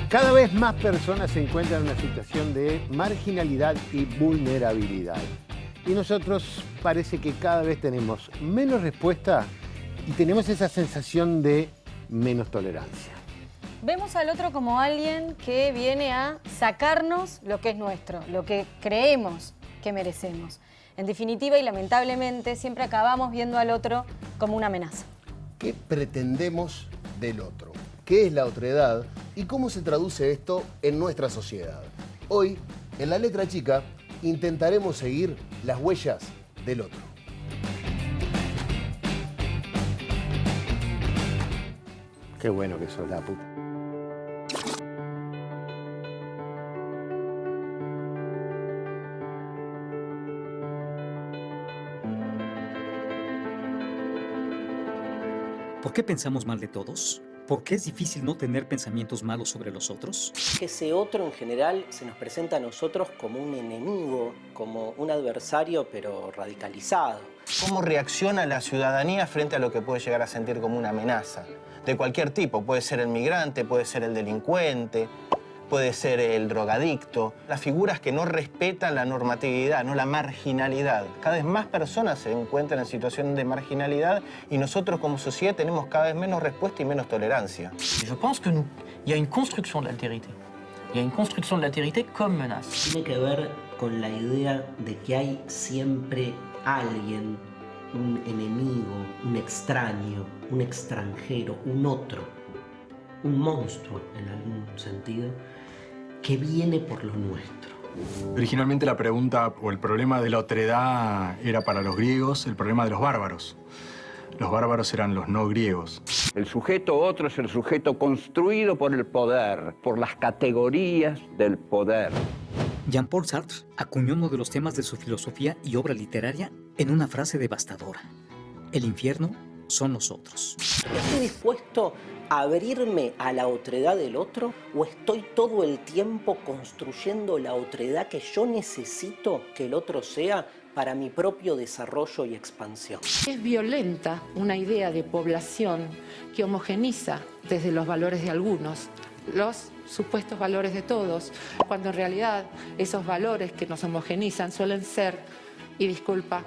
Cada vez más personas se encuentran en una situación de marginalidad y vulnerabilidad. Y nosotros parece que cada vez tenemos menos respuesta y tenemos esa sensación de menos tolerancia. Vemos al otro como alguien que viene a sacarnos lo que es nuestro, lo que creemos que merecemos. En definitiva y lamentablemente siempre acabamos viendo al otro como una amenaza. ¿Qué pretendemos del otro? ¿Qué es la otredad y cómo se traduce esto en nuestra sociedad? Hoy, en La Letra Chica, intentaremos seguir las huellas del otro. Qué bueno que sos la puta. ¿Por qué pensamos mal de todos? ¿Por qué es difícil no tener pensamientos malos sobre los otros? Ese otro en general se nos presenta a nosotros como un enemigo, como un adversario, pero radicalizado. ¿Cómo reacciona la ciudadanía frente a lo que puede llegar a sentir como una amenaza? De cualquier tipo, puede ser el migrante, puede ser el delincuente, puede ser el drogadicto. Las figuras que no respetan la normatividad, no la marginalidad. Cada vez más personas se encuentran en situación de marginalidad y nosotros como sociedad tenemos cada vez menos respuesta y menos tolerancia. Je pense que il y a une construction de l'altérité. Il y a une construction de l'altérité comme menace. Tiene que ver con la idea de que hay siempre alguien, un enemigo, un extraño, un extranjero, un otro, un monstruo en algún sentido, que viene por lo nuestro. Originalmente la pregunta o el problema de la otredad era para los griegos el problema de los bárbaros. Los bárbaros eran los no griegos. El sujeto otro es el sujeto construido por el poder, por las categorías del poder. Jean-Paul Sartre acuñó uno de los temas de su filosofía y obra literaria en una frase devastadora. El infierno son nosotros. ¿Estoy dispuesto a abrirme a la otredad del otro o estoy todo el tiempo construyendo la otredad que yo necesito que el otro sea para mi propio desarrollo y expansión? Es violenta una idea de población que homogeniza desde los valores de algunos los supuestos valores de todos, cuando en realidad esos valores que nos homogenizan suelen ser, y disculpa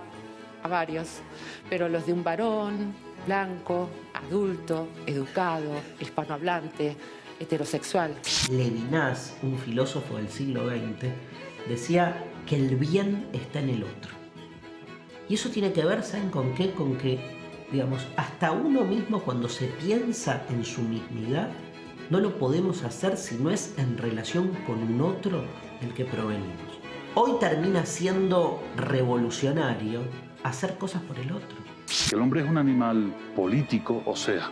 a varios, pero los de un varón blanco, adulto, educado, hispanohablante, heterosexual. Levinas, un filósofo del siglo XX, decía que el bien está en el otro. Y eso tiene que ver, ¿saben con qué? Con que, digamos, hasta uno mismo cuando se piensa en su mismidad, no lo podemos hacer si no es en relación con un otro del que provenimos. Hoy termina siendo revolucionario hacer cosas por el otro. Que el hombre es un animal político, o sea,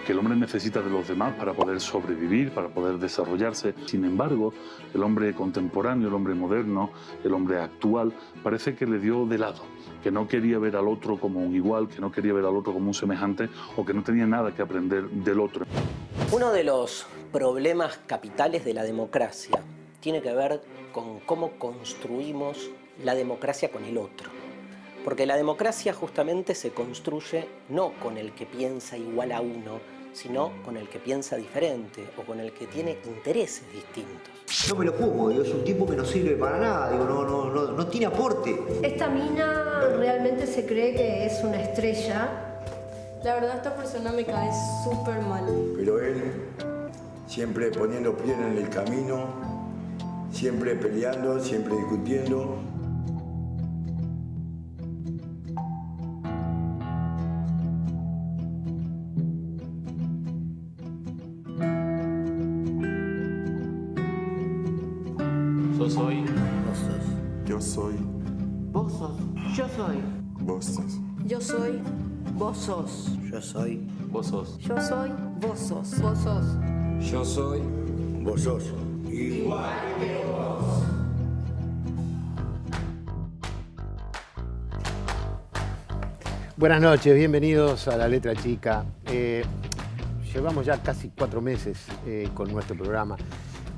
que el hombre necesita de los demás para poder sobrevivir, para poder desarrollarse. Sin embargo, el hombre contemporáneo, el hombre moderno, el hombre actual, parece que le dio de lado, que no quería ver al otro como un igual, que no quería ver al otro como un semejante o que no tenía nada que aprender del otro. Uno de los problemas capitales de la democracia tiene que ver con cómo construimos la democracia con el otro. Porque la democracia justamente se construye no con el que piensa igual a uno, sino con el que piensa diferente o con el que tiene intereses distintos. No me lo como, digo, es un tipo que no sirve para nada, digo, no tiene aporte. Esta mina realmente se cree que es una estrella. La verdad, esta persona me cae súper mal. Pero él, siempre poniendo piedra en el camino, siempre peleando, siempre discutiendo. Yo soy. Vos sos. Yo soy. Vos sos. Yo soy. Vos sos. Yo soy, vos sos. Yo soy. Vos sos. Yo soy, vos sos. Vos sos. Yo soy. Vos sos. Igual que vos. Buenas noches, bienvenidos a La Letra Chica. Llevamos ya casi 4 meses con nuestro programa.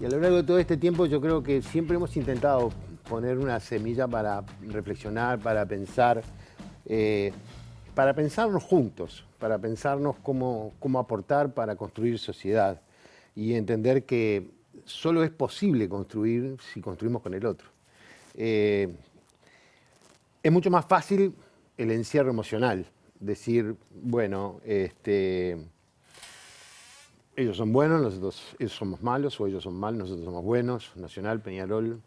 Y a lo largo de todo este tiempo yo creo que siempre hemos intentado poner una semilla para reflexionar, para pensarnos juntos, para pensarnos cómo aportar para construir sociedad y entender que solo es posible construir si construimos con el otro. Es mucho más fácil el encierro emocional, decir, bueno, ellos son buenos, ellos somos malos, o ellos son malos, nosotros somos buenos, Nacional, Peñarol,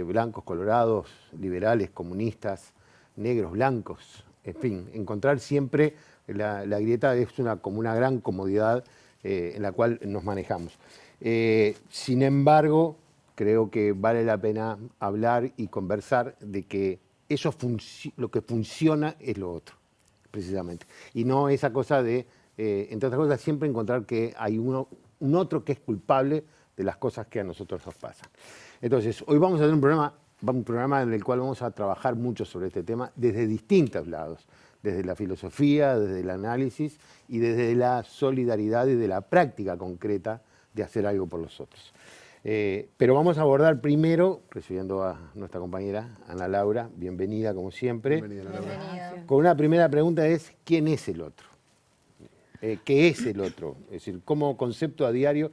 blancos, colorados, liberales, comunistas, negros, blancos, en fin, encontrar siempre la grieta es como una gran comodidad en la cual nos manejamos. Sin embargo, creo que vale la pena hablar y conversar de que eso lo que funciona es lo otro, precisamente. Y no esa cosa de, entre otras cosas, siempre encontrar que hay un otro que es culpable de las cosas que a nosotros nos pasan. Entonces, hoy vamos a hacer un programa en el cual vamos a trabajar mucho sobre este tema desde distintos lados, desde la filosofía, desde el análisis y desde la solidaridad y de la práctica concreta de hacer algo por los otros. Pero vamos a abordar primero, recibiendo a nuestra compañera Ana Laura, bienvenida como siempre. Bienvenida. Con una primera pregunta es, ¿quién es el otro? ¿Qué es el otro? Es decir, como concepto a diario,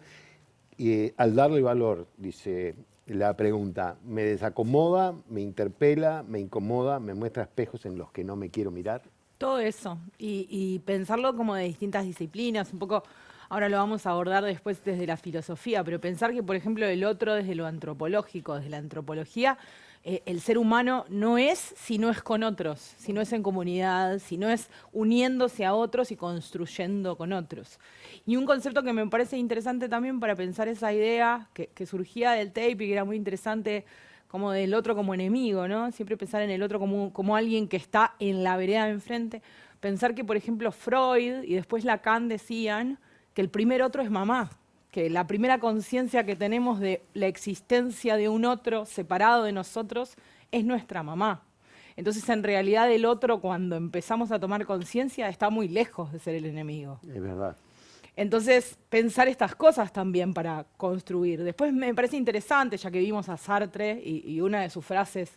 al darle valor, dice la pregunta, ¿me desacomoda, me interpela, me incomoda, me muestra espejos en los que no me quiero mirar? Todo eso, y pensarlo como de distintas disciplinas, un poco, ahora lo vamos a abordar después desde la filosofía, pero pensar que, por ejemplo, el otro desde lo antropológico, desde la antropología, el ser humano no es si no es con otros, si no es en comunidad, si no es uniéndose a otros y construyendo con otros. Y un concepto que me parece interesante también para pensar esa idea que surgía del tape y que era muy interesante, como del otro como enemigo, ¿no? Siempre pensar en el otro como alguien que está en la vereda de enfrente. Pensar que, por ejemplo, Freud y después Lacan decían que el primer otro es mamá, que la primera conciencia que tenemos de la existencia de un otro separado de nosotros es nuestra mamá. Entonces, en realidad, el otro, cuando empezamos a tomar conciencia, está muy lejos de ser el enemigo. Es verdad. Entonces, pensar estas cosas también para construir. Después me parece interesante, ya que vimos a Sartre y una de sus frases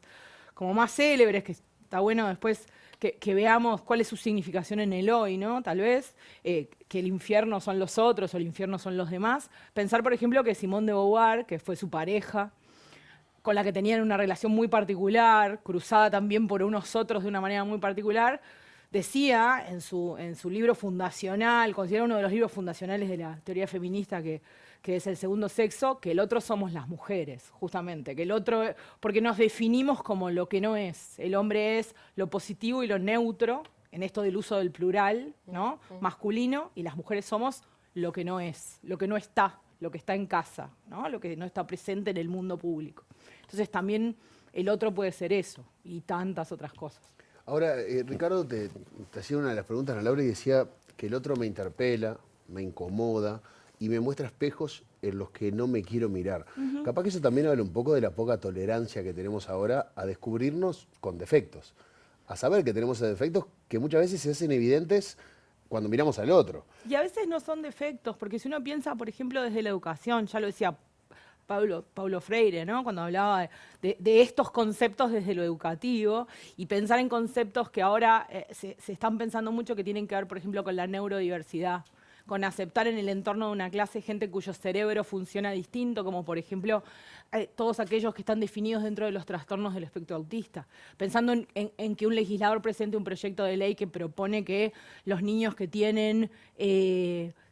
como más célebres, que está bueno después que veamos cuál es su significación en el hoy, ¿no? Tal vez, que el infierno son los otros o el infierno son los demás. Pensar, por ejemplo, que Simone de Beauvoir, que fue su pareja, con la que tenían una relación muy particular, cruzada también por unos otros de una manera muy particular, decía en su libro fundacional, considera uno de los libros fundacionales de la teoría feminista que es El segundo sexo, que el otro somos las mujeres, justamente, que el otro, porque nos definimos como lo que no es. El hombre es lo positivo y lo neutro, en esto del uso del plural, ¿no? Masculino, y las mujeres somos lo que no es, lo que no está, lo que está en casa, ¿no? Lo que no está presente en el mundo público. Entonces también el otro puede ser eso, y tantas otras cosas. Ahora, Ricardo te hacía una de las preguntas a Laura y decía que el otro me interpela, me incomoda y me muestra espejos en los que no me quiero mirar. Capaz que eso también habla un poco de la poca tolerancia que tenemos ahora a descubrirnos con defectos, a saber que tenemos defectos que muchas veces se hacen evidentes cuando miramos al otro. Y a veces no son defectos, porque si uno piensa, por ejemplo, desde la educación, ya lo decía Paulo Freire, ¿no? Cuando hablaba de estos conceptos desde lo educativo, y pensar en conceptos que ahora se están pensando mucho, que tienen que ver, por ejemplo, con la neurodiversidad, con aceptar en el entorno de una clase gente cuyo cerebro funciona distinto, como por ejemplo todos aquellos que están definidos dentro de los trastornos del espectro autista. Pensando en que un legislador presente un proyecto de ley que propone que los niños que tienen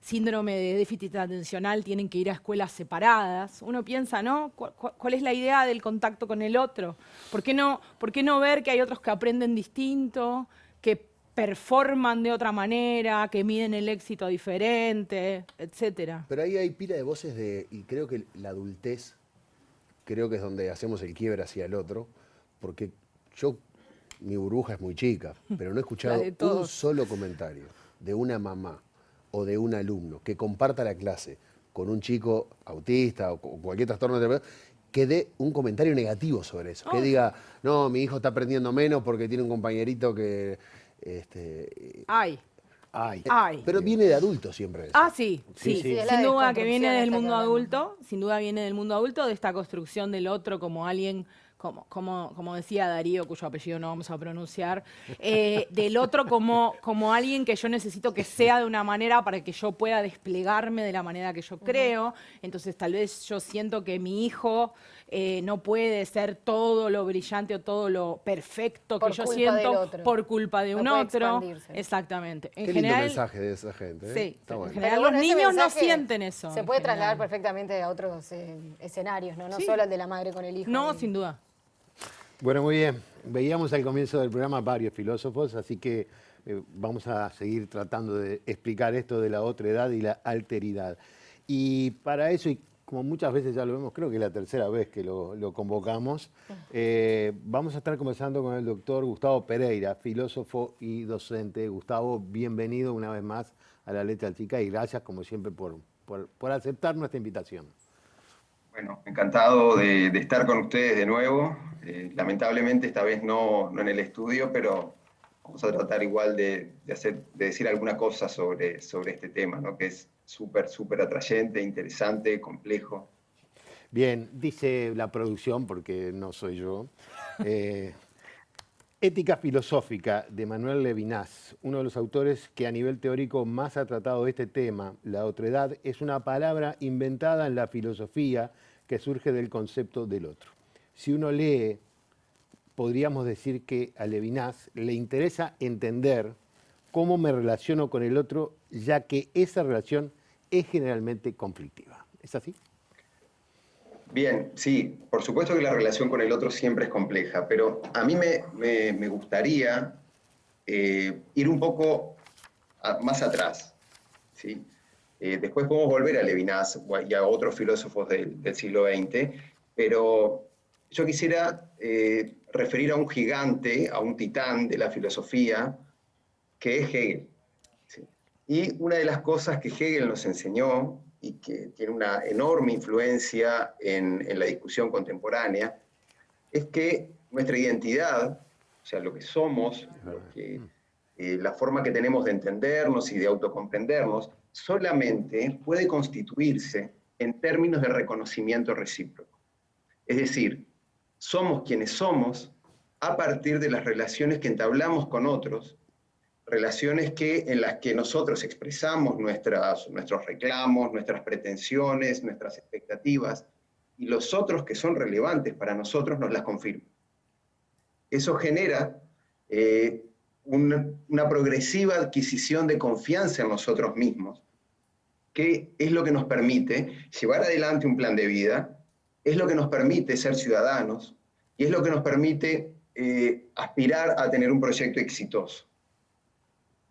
síndrome de déficit atencional tienen que ir a escuelas separadas. Uno piensa, ¿no? ¿Cuál es la idea del contacto con el otro? ¿Por qué no ver que hay otros que aprenden distinto, que performan de otra manera, que miden el éxito diferente, etcétera? Pero ahí hay pila de voces y creo que la adultez, creo que es donde hacemos el quiebre hacia el otro, porque mi burbuja es muy chica, pero no he escuchado un solo comentario de una mamá o de un alumno que comparta la clase con un chico autista o cualquier trastorno que dé un comentario negativo sobre eso, que diga, no, mi hijo está aprendiendo menos porque tiene un compañerito que... Ay. Pero viene de adulto siempre eso. Sí. Sin duda que viene del mundo adulto, sin duda viene del mundo adulto, de esta construcción del otro como alguien como decía Darío, cuyo apellido no vamos a pronunciar, del otro como alguien que yo necesito que sea de una manera para que yo pueda desplegarme de la manera que yo creo. Entonces tal vez yo siento que mi hijo no puede ser todo lo brillante o todo lo perfecto que yo siento por culpa de un otro. Exactamente. Qué lindo mensaje de esa gente. Sí, está bueno. En general los niños no sienten eso. Se puede trasladar perfectamente a otros escenarios, ¿no? No solo al de la madre con el hijo. No, sin duda. Bueno, muy bien. Veíamos al comienzo del programa varios filósofos, así que vamos a seguir tratando de explicar esto de la otredad y la alteridad. Y para eso, y como muchas veces ya lo vemos, creo que es la tercera vez que lo convocamos, vamos a estar conversando con el doctor Gustavo Pereira, filósofo y docente. Gustavo, bienvenido una vez más a La Letra Chica y gracias, como siempre, por aceptar nuestra invitación. Bueno, encantado de estar con ustedes de nuevo. Lamentablemente esta vez no en el estudio, pero vamos a tratar igual de decir alguna cosa sobre este tema, ¿no? Que es súper atrayente, interesante, complejo. Bien, dice la producción, porque no soy yo, Ética filosófica de Manuel Levinas, uno de los autores que a nivel teórico más ha tratado este tema. La otredad es una palabra inventada en la filosofía que surge del concepto del otro. Si uno lee, podríamos decir que a Levinas le interesa entender cómo me relaciono con el otro, ya que esa relación es generalmente conflictiva. ¿Es así? Bien, sí, por supuesto que la relación con el otro siempre es compleja, pero a mí me gustaría ir un poco más atrás, ¿sí? Después podemos volver a Levinas y a otros filósofos del siglo XX, pero yo quisiera referir a un gigante, a un titán de la filosofía, que es Hegel, ¿sí? Y una de las cosas que Hegel nos enseñó, y que tiene una enorme influencia en la discusión contemporánea, es que nuestra identidad, o sea, lo que somos, la forma que tenemos de entendernos y de autocomprendernos, solamente puede constituirse en términos de reconocimiento recíproco. Es decir, somos quienes somos a partir de las relaciones que entablamos con otros, relaciones en las que nosotros expresamos nuestros reclamos, nuestras pretensiones, nuestras expectativas, y los otros que son relevantes para nosotros nos las confirman. Eso genera una progresiva adquisición de confianza en nosotros mismos, que es lo que nos permite llevar adelante un plan de vida, es lo que nos permite ser ciudadanos, y es lo que nos permite aspirar a tener un proyecto exitoso.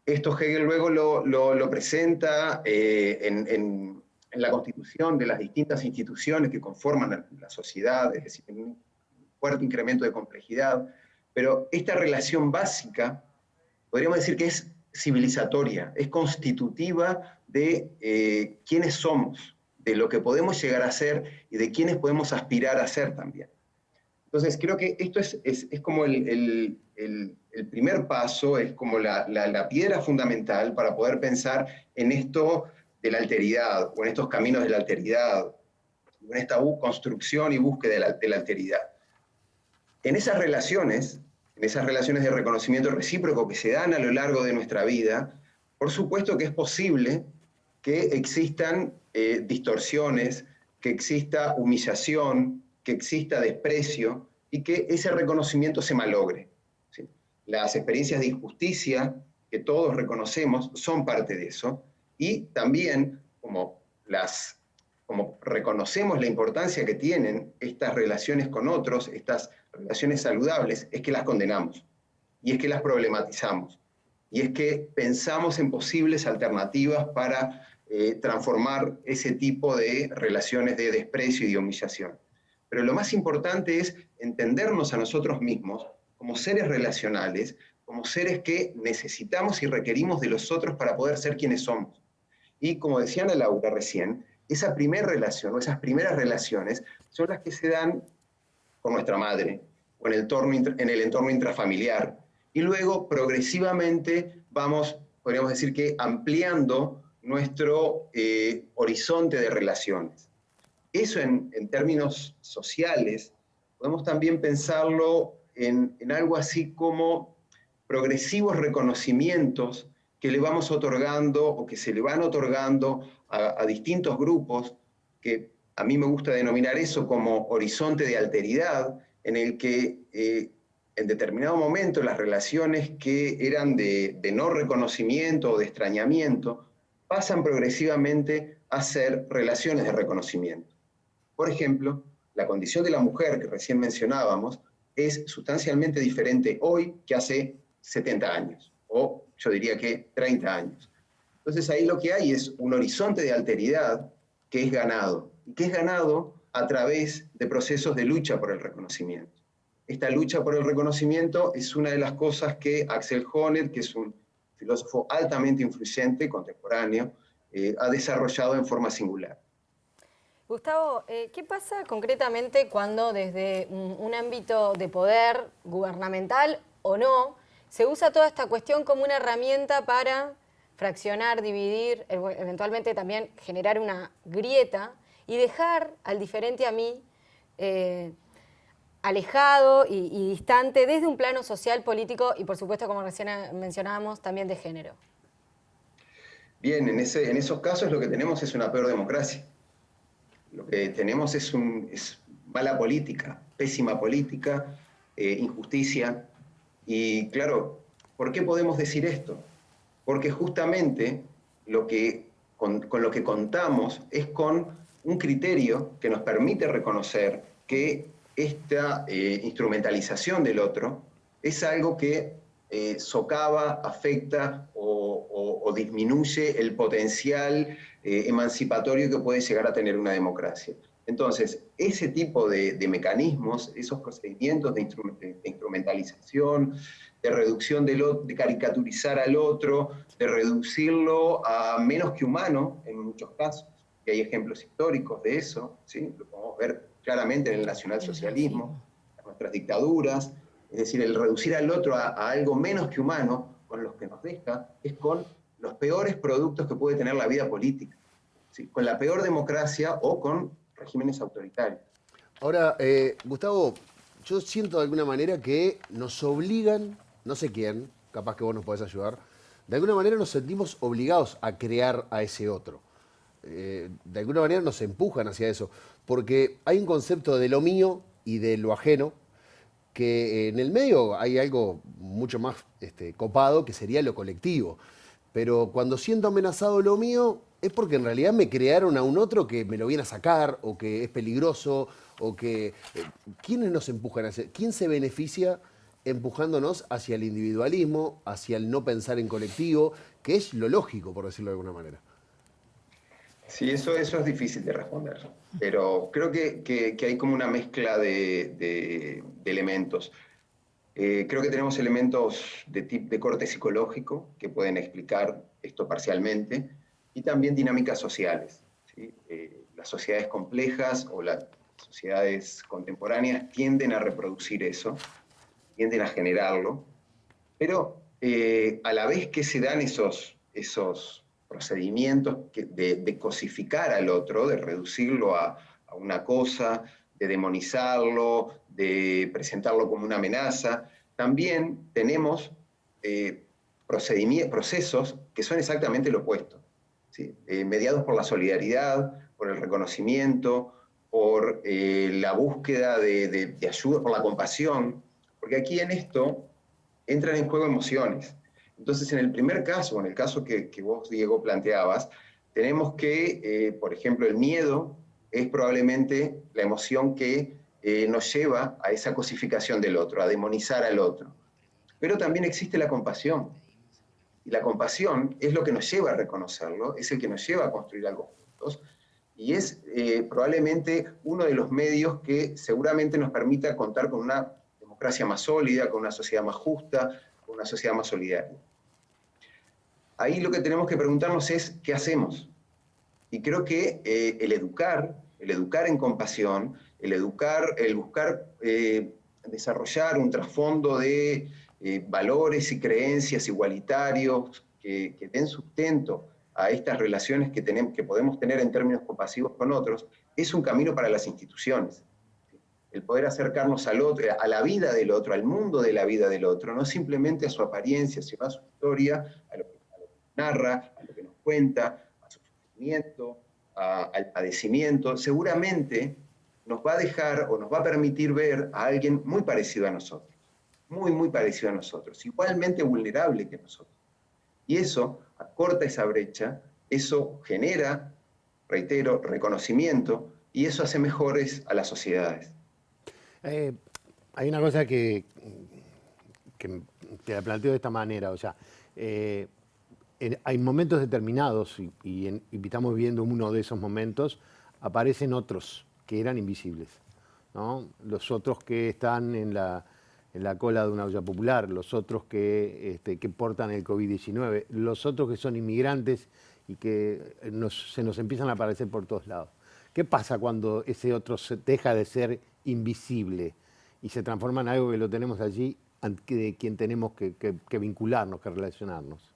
Esto Hegel luego lo presenta en la constitución de las distintas instituciones que conforman la sociedad, es decir, en un fuerte incremento de complejidad, pero esta relación básica, podríamos decir que es civilizatoria, es constitutiva de quiénes somos, de lo que podemos llegar a ser y de quiénes podemos aspirar a ser también. Entonces, creo que esto es como el primer paso, es como la piedra fundamental para poder pensar en esto de la alteridad, o en estos caminos de la alteridad, o en esta construcción y búsqueda de la alteridad. En esas relaciones de reconocimiento recíproco que se dan a lo largo de nuestra vida, por supuesto que es posible que existan distorsiones, que exista humillación, que exista desprecio y que ese reconocimiento se malogre, ¿sí? Las experiencias de injusticia que todos reconocemos son parte de eso, y también como reconocemos la importancia que tienen estas relaciones con otros, estas relaciones saludables, es que las condenamos, y es que las problematizamos, y es que pensamos en posibles alternativas para transformar ese tipo de relaciones de desprecio y de humillación. Pero lo más importante es entendernos a nosotros mismos como seres relacionales, como seres que necesitamos y requerimos de los otros para poder ser quienes somos. Y como decía Ana Laura recién, esa primera relación o esas primeras relaciones son las que se dan con nuestra madre o en el entorno intrafamiliar. Y luego, progresivamente, vamos, podríamos decir que ampliando nuestro horizonte de relaciones. Eso en términos sociales podemos también pensarlo en algo así como progresivos reconocimientos que le vamos otorgando o que se le van otorgando a distintos grupos, que a mí me gusta denominar eso como horizonte de alteridad, en el que en determinado momento las relaciones que eran de no reconocimiento o de extrañamiento pasan progresivamente a ser relaciones de reconocimiento. Por ejemplo, la condición de la mujer que recién mencionábamos es sustancialmente diferente hoy que hace 70 años, o yo diría que 30 años. Entonces ahí lo que hay es un horizonte de alteridad que es ganado, y que es ganado a través de procesos de lucha por el reconocimiento. Esta lucha por el reconocimiento es una de las cosas que Axel Honneth, que es un filósofo altamente influyente, contemporáneo, ha desarrollado en forma singular. Gustavo, ¿qué pasa concretamente cuando desde un ámbito de poder gubernamental o no, se usa toda esta cuestión como una herramienta para fraccionar, dividir, eventualmente también generar una grieta y dejar al diferente a mí alejado y distante desde un plano social, político y por supuesto, como recién mencionábamos, también de género? Bien, en esos casos lo que tenemos es una peor democracia. Lo que tenemos es mala política, pésima política, injusticia. Y claro, ¿por qué podemos decir esto? Porque justamente con lo que contamos es con un criterio que nos permite reconocer que esta instrumentalización del otro es algo que socava, afecta o disminuye el potencial emancipatorio que puede llegar a tener una democracia. Entonces, ese tipo de mecanismos, esos procedimientos de instrumentalización, de reducción de caricaturizar al otro, de reducirlo a menos que humano en muchos casos, y hay ejemplos históricos de eso, ¿sí? Lo podemos ver claramente en el nacionalsocialismo, en nuestras dictaduras, es decir, el reducir al otro a algo menos que humano, con los que nos deja, es con los peores productos que puede tener la vida política, ¿sí? Con la peor democracia o con regímenes autoritarios. Ahora, Gustavo, yo siento de alguna manera que nos obligan, no sé quién, capaz que vos nos podés ayudar, de alguna manera nos sentimos obligados a crear a ese otro. De alguna manera nos empujan hacia eso, porque hay un concepto de lo mío y de lo ajeno, que en el medio hay algo mucho más copado, que sería lo colectivo. Pero cuando siento amenazado lo mío, es porque en realidad me crearon a un otro que me lo viene a sacar, o que es peligroso, o que... ¿Quiénes nos empujan a hacer? ¿Quién se beneficia empujándonos hacia el individualismo, hacia el no pensar en colectivo, que es lo lógico, por decirlo de alguna manera? Sí, eso es difícil de responder, pero creo que hay como una mezcla de elementos. Creo que tenemos elementos de corte psicológico que pueden explicar esto parcialmente, y también dinámicas sociales, ¿sí? Las sociedades complejas o las sociedades contemporáneas tienden a reproducir eso, tienden a generarlo, pero a la vez que se dan esos procedimientos de cosificar al otro, de reducirlo a una cosa, de demonizarlo, de presentarlo como una amenaza, también tenemos procesos que son exactamente lo opuesto, ¿sí? Mediados por la solidaridad, por el reconocimiento, por la búsqueda de ayuda, por la compasión, porque aquí en esto entran en juego emociones. Entonces, en el primer caso, en el caso que vos, Diego, planteabas, tenemos que, por ejemplo, el miedo es probablemente la emoción que nos lleva a esa cosificación del otro, a demonizar al otro. Pero también existe la compasión. Y la compasión es lo que nos lleva a reconocerlo, es el que nos lleva a construir algo juntos, y es probablemente uno de los medios que seguramente nos permita contar con una democracia más sólida, con una sociedad más justa, con una sociedad más solidaria. Ahí lo que tenemos que preguntarnos es, ¿qué hacemos? Y creo que el educar en compasión, el buscar desarrollar un trasfondo de valores y creencias igualitarios que den sustento a estas relaciones que podemos tener en términos compasivos con otros, es un camino para las instituciones. el poder acercarnos al otro, a la vida del otro, al mundo de la vida del otro, no simplemente a su apariencia, sino a su historia, a lo que narra, a lo que nos cuenta, a su sufrimiento, al padecimiento, seguramente nos va a dejar o nos va a permitir ver a alguien muy parecido a nosotros, muy parecido a nosotros, igualmente vulnerable que nosotros. Y eso acorta esa brecha, eso genera, reitero, reconocimiento, y eso hace mejores a las sociedades. Hay una cosa que te la planteo de esta manera, o sea, hay momentos determinados y estamos viviendo uno de esos momentos, aparecen otros que eran invisibles, ¿no? Los otros que están en la cola de una olla popular, los otros que portan el COVID-19, los otros que son inmigrantes y que se nos empiezan a aparecer por todos lados. ¿Qué pasa cuando ese otro deja de ser invisible y se transforma en algo que lo tenemos allí, de quien tenemos que vincularnos, que relacionarnos?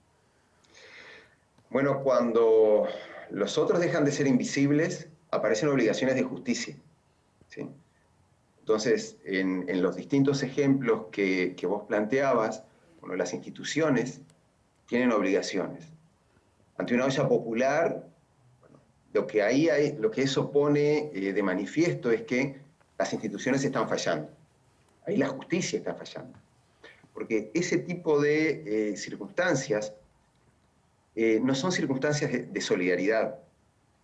Bueno, cuando los otros dejan de ser invisibles, aparecen obligaciones de justicia, ¿sí? Entonces, en los distintos ejemplos que vos planteabas, bueno, las instituciones tienen obligaciones. Ante una olla popular, bueno, lo que eso pone de manifiesto es que las instituciones están fallando. Ahí la justicia está fallando. Porque ese tipo de circunstancias no son circunstancias de solidaridad.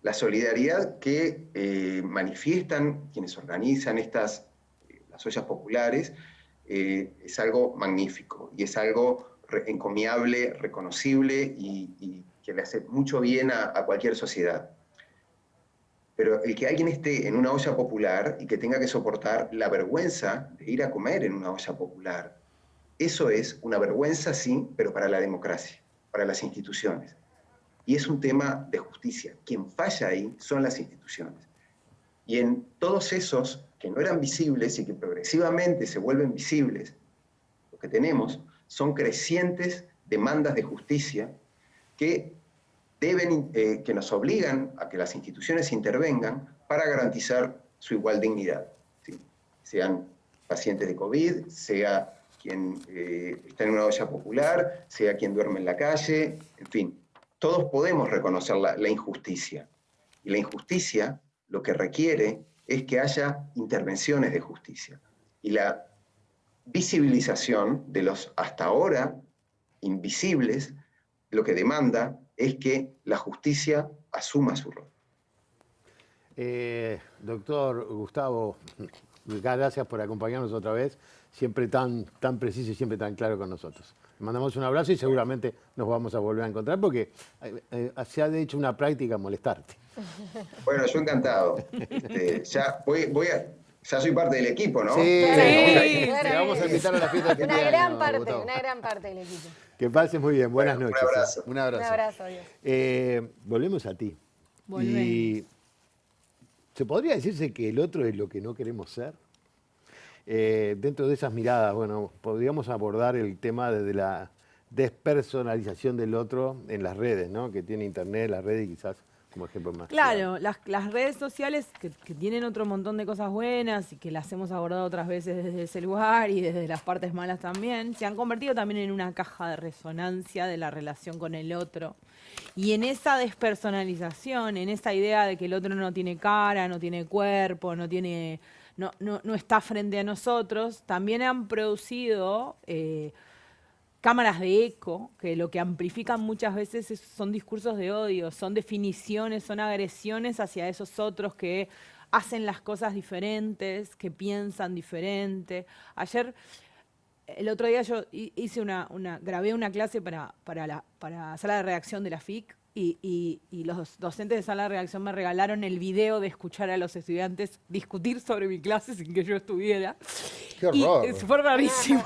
La solidaridad que manifiestan quienes organizan las ollas populares es algo magnífico y es algo encomiable, reconocible y que le hace mucho bien a cualquier sociedad. Pero el que alguien esté en una olla popular y que tenga que soportar la vergüenza de ir a comer en una olla popular, eso es una vergüenza, sí, pero para la democracia, para las instituciones. Y es un tema de justicia. Quien falla ahí son las instituciones. Y en todos esos que no eran visibles y que progresivamente se vuelven visibles, lo que tenemos son crecientes demandas de justicia que nos obligan a que las instituciones intervengan para garantizar su igual dignidad, ¿sí? Sean pacientes de COVID, sea quien está en una olla popular, sea quien duerme en la calle, en fin. Todos podemos reconocer la injusticia. Y la injusticia lo que requiere es que haya intervenciones de justicia. Y la visibilización de los hasta ahora invisibles lo que demanda es que la justicia asuma su rol. Doctor Gustavo, gracias por acompañarnos otra vez, siempre tan preciso y siempre tan claro con nosotros. Le mandamos un abrazo y seguramente nos vamos a volver a encontrar porque se ha hecho una práctica molestarte. Bueno, yo encantado. Ya soy parte del equipo, ¿no? Sí, te vamos a invitar a la fiesta de una gran parte del equipo. Que pases muy bien, buenas noches. Un abrazo. Un abrazo. Un abrazo, adiós. Volvemos a ti. Volvemos. Y ¿se podría decirse que el otro es lo que no queremos ser? Dentro de esas miradas, bueno, podríamos abordar el tema desde la despersonalización del otro en las redes, ¿no? Que tiene Internet, las redes quizás como ejemplo más. Claro, las redes sociales que tienen otro montón de cosas buenas y que las hemos abordado otras veces desde ese lugar y desde las partes malas también, se han convertido también en una caja de resonancia de la relación con el otro. Y en esa despersonalización, en esa idea de que el otro no tiene cara, no tiene cuerpo, no está frente a nosotros, también han producido cámaras de eco, que lo que amplifican muchas veces son discursos de odio, son definiciones, son agresiones hacia esos otros que hacen las cosas diferentes, que piensan diferente. El otro día yo hice grabé una clase para sala de redacción de la FIC y los docentes de sala de redacción me regalaron el video de escuchar a los estudiantes discutir sobre mi clase sin que yo estuviera. ¡Qué horror! Fue rarísimo,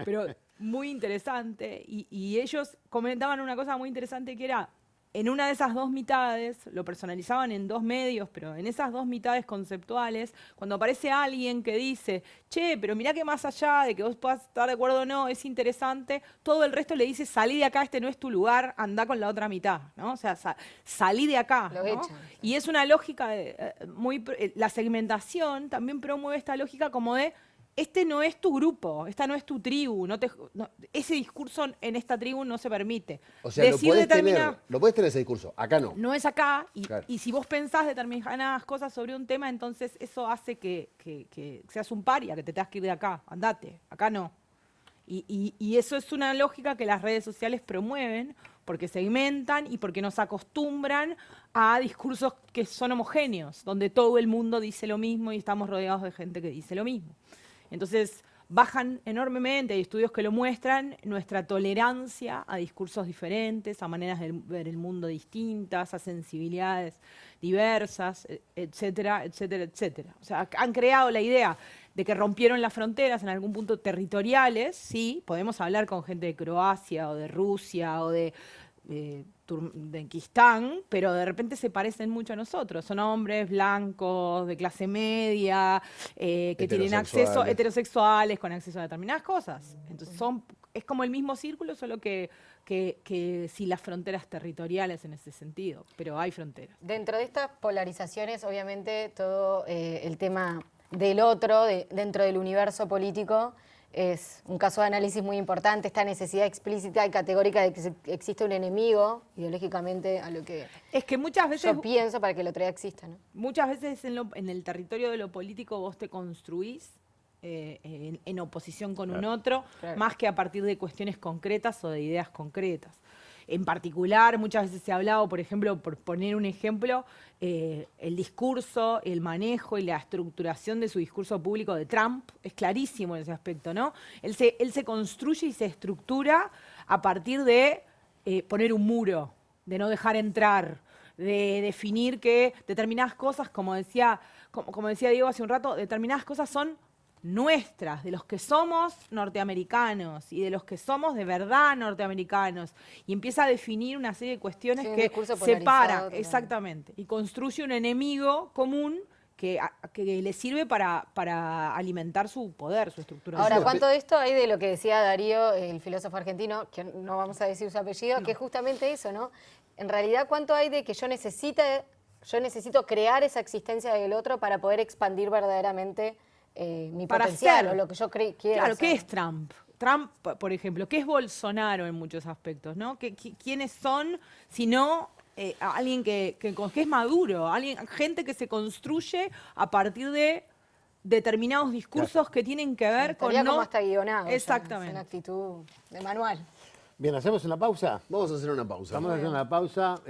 pero muy interesante. Y ellos comentaban una cosa muy interesante que era en una de esas dos mitades, lo personalizaban en dos medios, pero en esas dos mitades conceptuales, cuando aparece alguien que dice, che, pero mirá que más allá de que vos puedas estar de acuerdo o no, es interesante, todo el resto le dice, salí de acá, este no es tu lugar, andá con la otra mitad, ¿no? O sea, salí de acá, Lo ¿no? echan. Y es una lógica, la segmentación también promueve esta lógica como de, este no es tu grupo, esta no es tu tribu, ese discurso en esta tribu no se permite. O sea, lo podés tener ese discurso, acá no. No es acá, Claro. y si vos pensás determinadas cosas sobre un tema, entonces eso hace que seas un paria, que te tengas que ir de acá, andate, acá no. Y eso es una lógica que las redes sociales promueven, porque segmentan y porque nos acostumbran a discursos que son homogéneos, donde todo el mundo dice lo mismo y estamos rodeados de gente que dice lo mismo. Entonces, bajan enormemente, hay estudios que lo muestran, nuestra tolerancia a discursos diferentes, a maneras de ver el mundo distintas, a sensibilidades diversas, etcétera, etcétera, etcétera. O sea, han creado la idea de que rompieron las fronteras en algún punto territoriales, sí, podemos hablar con gente de Croacia o de Rusia o de Turkmenistán, pero de repente se parecen mucho a nosotros. Son hombres blancos, de clase media, que tienen acceso, heterosexuales, con acceso a determinadas cosas. Entonces es como el mismo círculo, solo que si las fronteras territoriales en ese sentido, pero hay fronteras. Dentro de estas polarizaciones, obviamente, todo el tema del otro, dentro del universo político, es un caso de análisis muy importante, esta necesidad explícita y categórica de que existe un enemigo, ideológicamente, a lo que es que muchas veces yo pienso para que el otro día exista, ¿no? Muchas veces en el territorio de lo político vos te construís en oposición con un otro, más que a partir de cuestiones concretas o de ideas concretas. En particular, muchas veces se ha hablado, por ejemplo, por poner un ejemplo, el discurso, el manejo y la estructuración de su discurso público de Trump es clarísimo en ese aspecto, ¿no? Él se construye y se estructura a partir de poner un muro, de no dejar entrar, de definir que determinadas cosas, como decía Diego hace un rato, determinadas cosas son nuestras, de los que somos norteamericanos y de los que somos de verdad norteamericanos, y empieza a definir una serie de cuestiones que separan, exactamente, y construye un enemigo común que le sirve para alimentar su poder, su estructura. Ahora, ¿cuánto de esto hay de lo que decía Darío, el filósofo argentino, que no vamos a decir su apellido, que es justamente eso, ¿no? En realidad, ¿cuánto hay de que yo necesito crear esa existencia del otro para poder expandir verdaderamente mi potencial o lo que yo quiero Claro, hacer? ¿qué es Trump? Trump, por ejemplo, ¿qué es Bolsonaro en muchos aspectos, ¿no? ¿Quiénes son, si no alguien que es maduro, gente que se construye a partir de determinados discursos que tienen que ver con... como hasta guionado. Exactamente. Es una actitud de manual. Bien, ¿hacemos una pausa? Vamos a hacer una pausa. Vamos a hacer una pausa.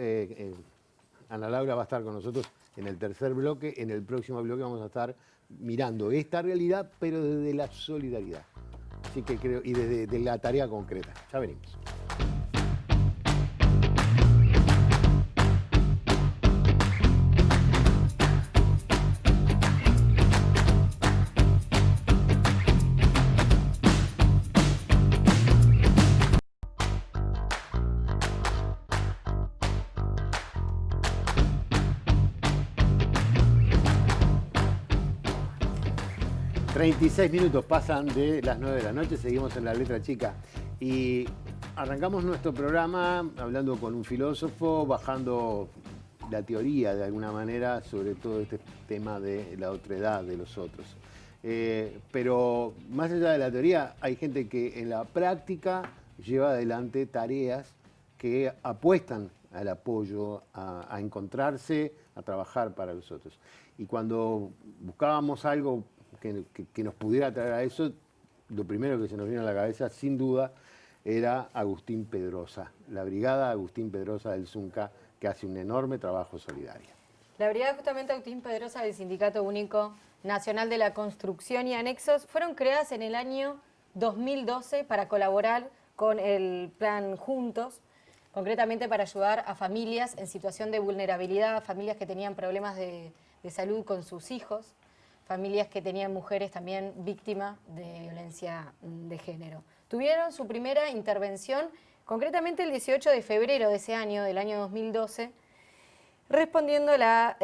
Ana Laura va a estar con nosotros en el tercer bloque. En el próximo bloque vamos a estar mirando esta realidad, pero desde la solidaridad. Así que creo, y desde la tarea concreta. Ya venimos. ...36 minutos pasan de las 9 de la noche, seguimos en La Letra Chica y arrancamos nuestro programa hablando con un filósofo, bajando la teoría de alguna manera sobre todo este tema de la otredad de los otros. Pero más allá de la teoría, hay gente que en la práctica lleva adelante tareas que apuestan al apoyo, a encontrarse, a trabajar para los otros. Y cuando buscábamos algo que nos pudiera traer a eso, lo primero que se nos vino a la cabeza, sin duda, era Agustín Pedrosa, la brigada Agustín Pedrosa del Zunca, que hace un enorme trabajo solidario. La brigada justamente Agustín Pedrosa del Sindicato Único Nacional de la Construcción y Anexos fueron creadas en el año 2012 para colaborar con el plan Juntos, concretamente para ayudar a familias en situación de vulnerabilidad, familias que tenían problemas de salud con sus hijos, familias que tenían mujeres también víctimas de violencia de género. Tuvieron su primera intervención Concretamente el 18 de febrero de ese año, del año 2012, respondiendo a la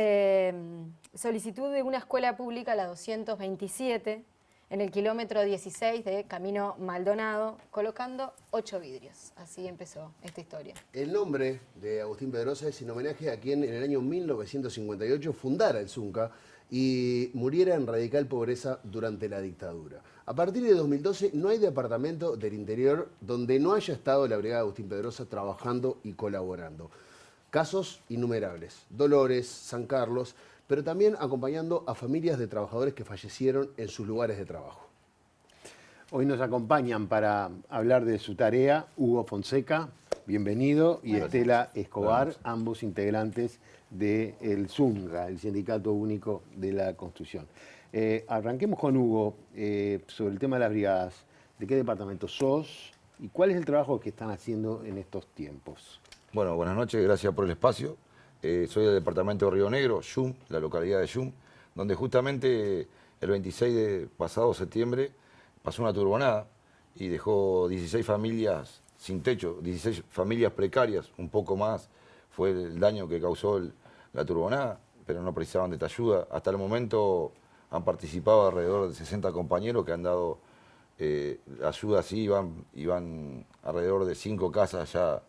solicitud de una escuela pública, la 227, en el kilómetro 16 de Camino Maldonado, colocando 8 vidrios. Así empezó esta historia. El nombre de Agustín Pedrosa es en homenaje a quien en el año 1958 fundara el Zunca y muriera en radical pobreza durante la dictadura. A partir de 2012 no hay departamento del interior donde no haya estado la Brigada Agustín Pedrosa trabajando y colaborando. Casos innumerables, Dolores, San Carlos, pero también acompañando a familias de trabajadores que fallecieron en sus lugares de trabajo. Hoy nos acompañan para hablar de su tarea Hugo Fonseca, bienvenido, y Estela Escobar, ambos integrantes del Zunca, el Sindicato Único de la Construcción. Arranquemos con Hugo sobre el tema de las brigadas. ¿De qué departamento sos y cuál es el trabajo que están haciendo en estos tiempos? Bueno, buenas noches, gracias por el espacio. Soy del departamento de Río Negro, Yum, la localidad de Yum, donde justamente el 26 de pasado septiembre pasó una turbonada y dejó 16 familias sin techo, 16 familias precarias, un poco más fue el daño que causó la turbonada, pero no precisaban de esta ayuda. Hasta el momento han participado alrededor de 60 compañeros que han dado ayuda así, y van alrededor de 5 casas ya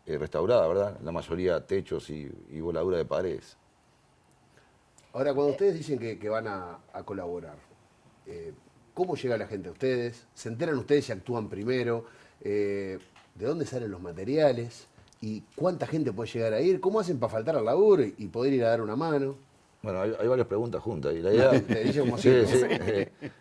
restauradas, ¿verdad? La mayoría techos y voladura de paredes. Ahora, cuando ustedes dicen que van a colaborar, ¿cómo llega la gente a ustedes? ¿Se enteran ustedes y actúan primero? ¿De dónde salen los materiales? ¿Y cuánta gente puede llegar a ir? ¿Cómo hacen para faltar al laburo y poder ir a dar una mano? Bueno, hay varias preguntas juntas. Y la idea,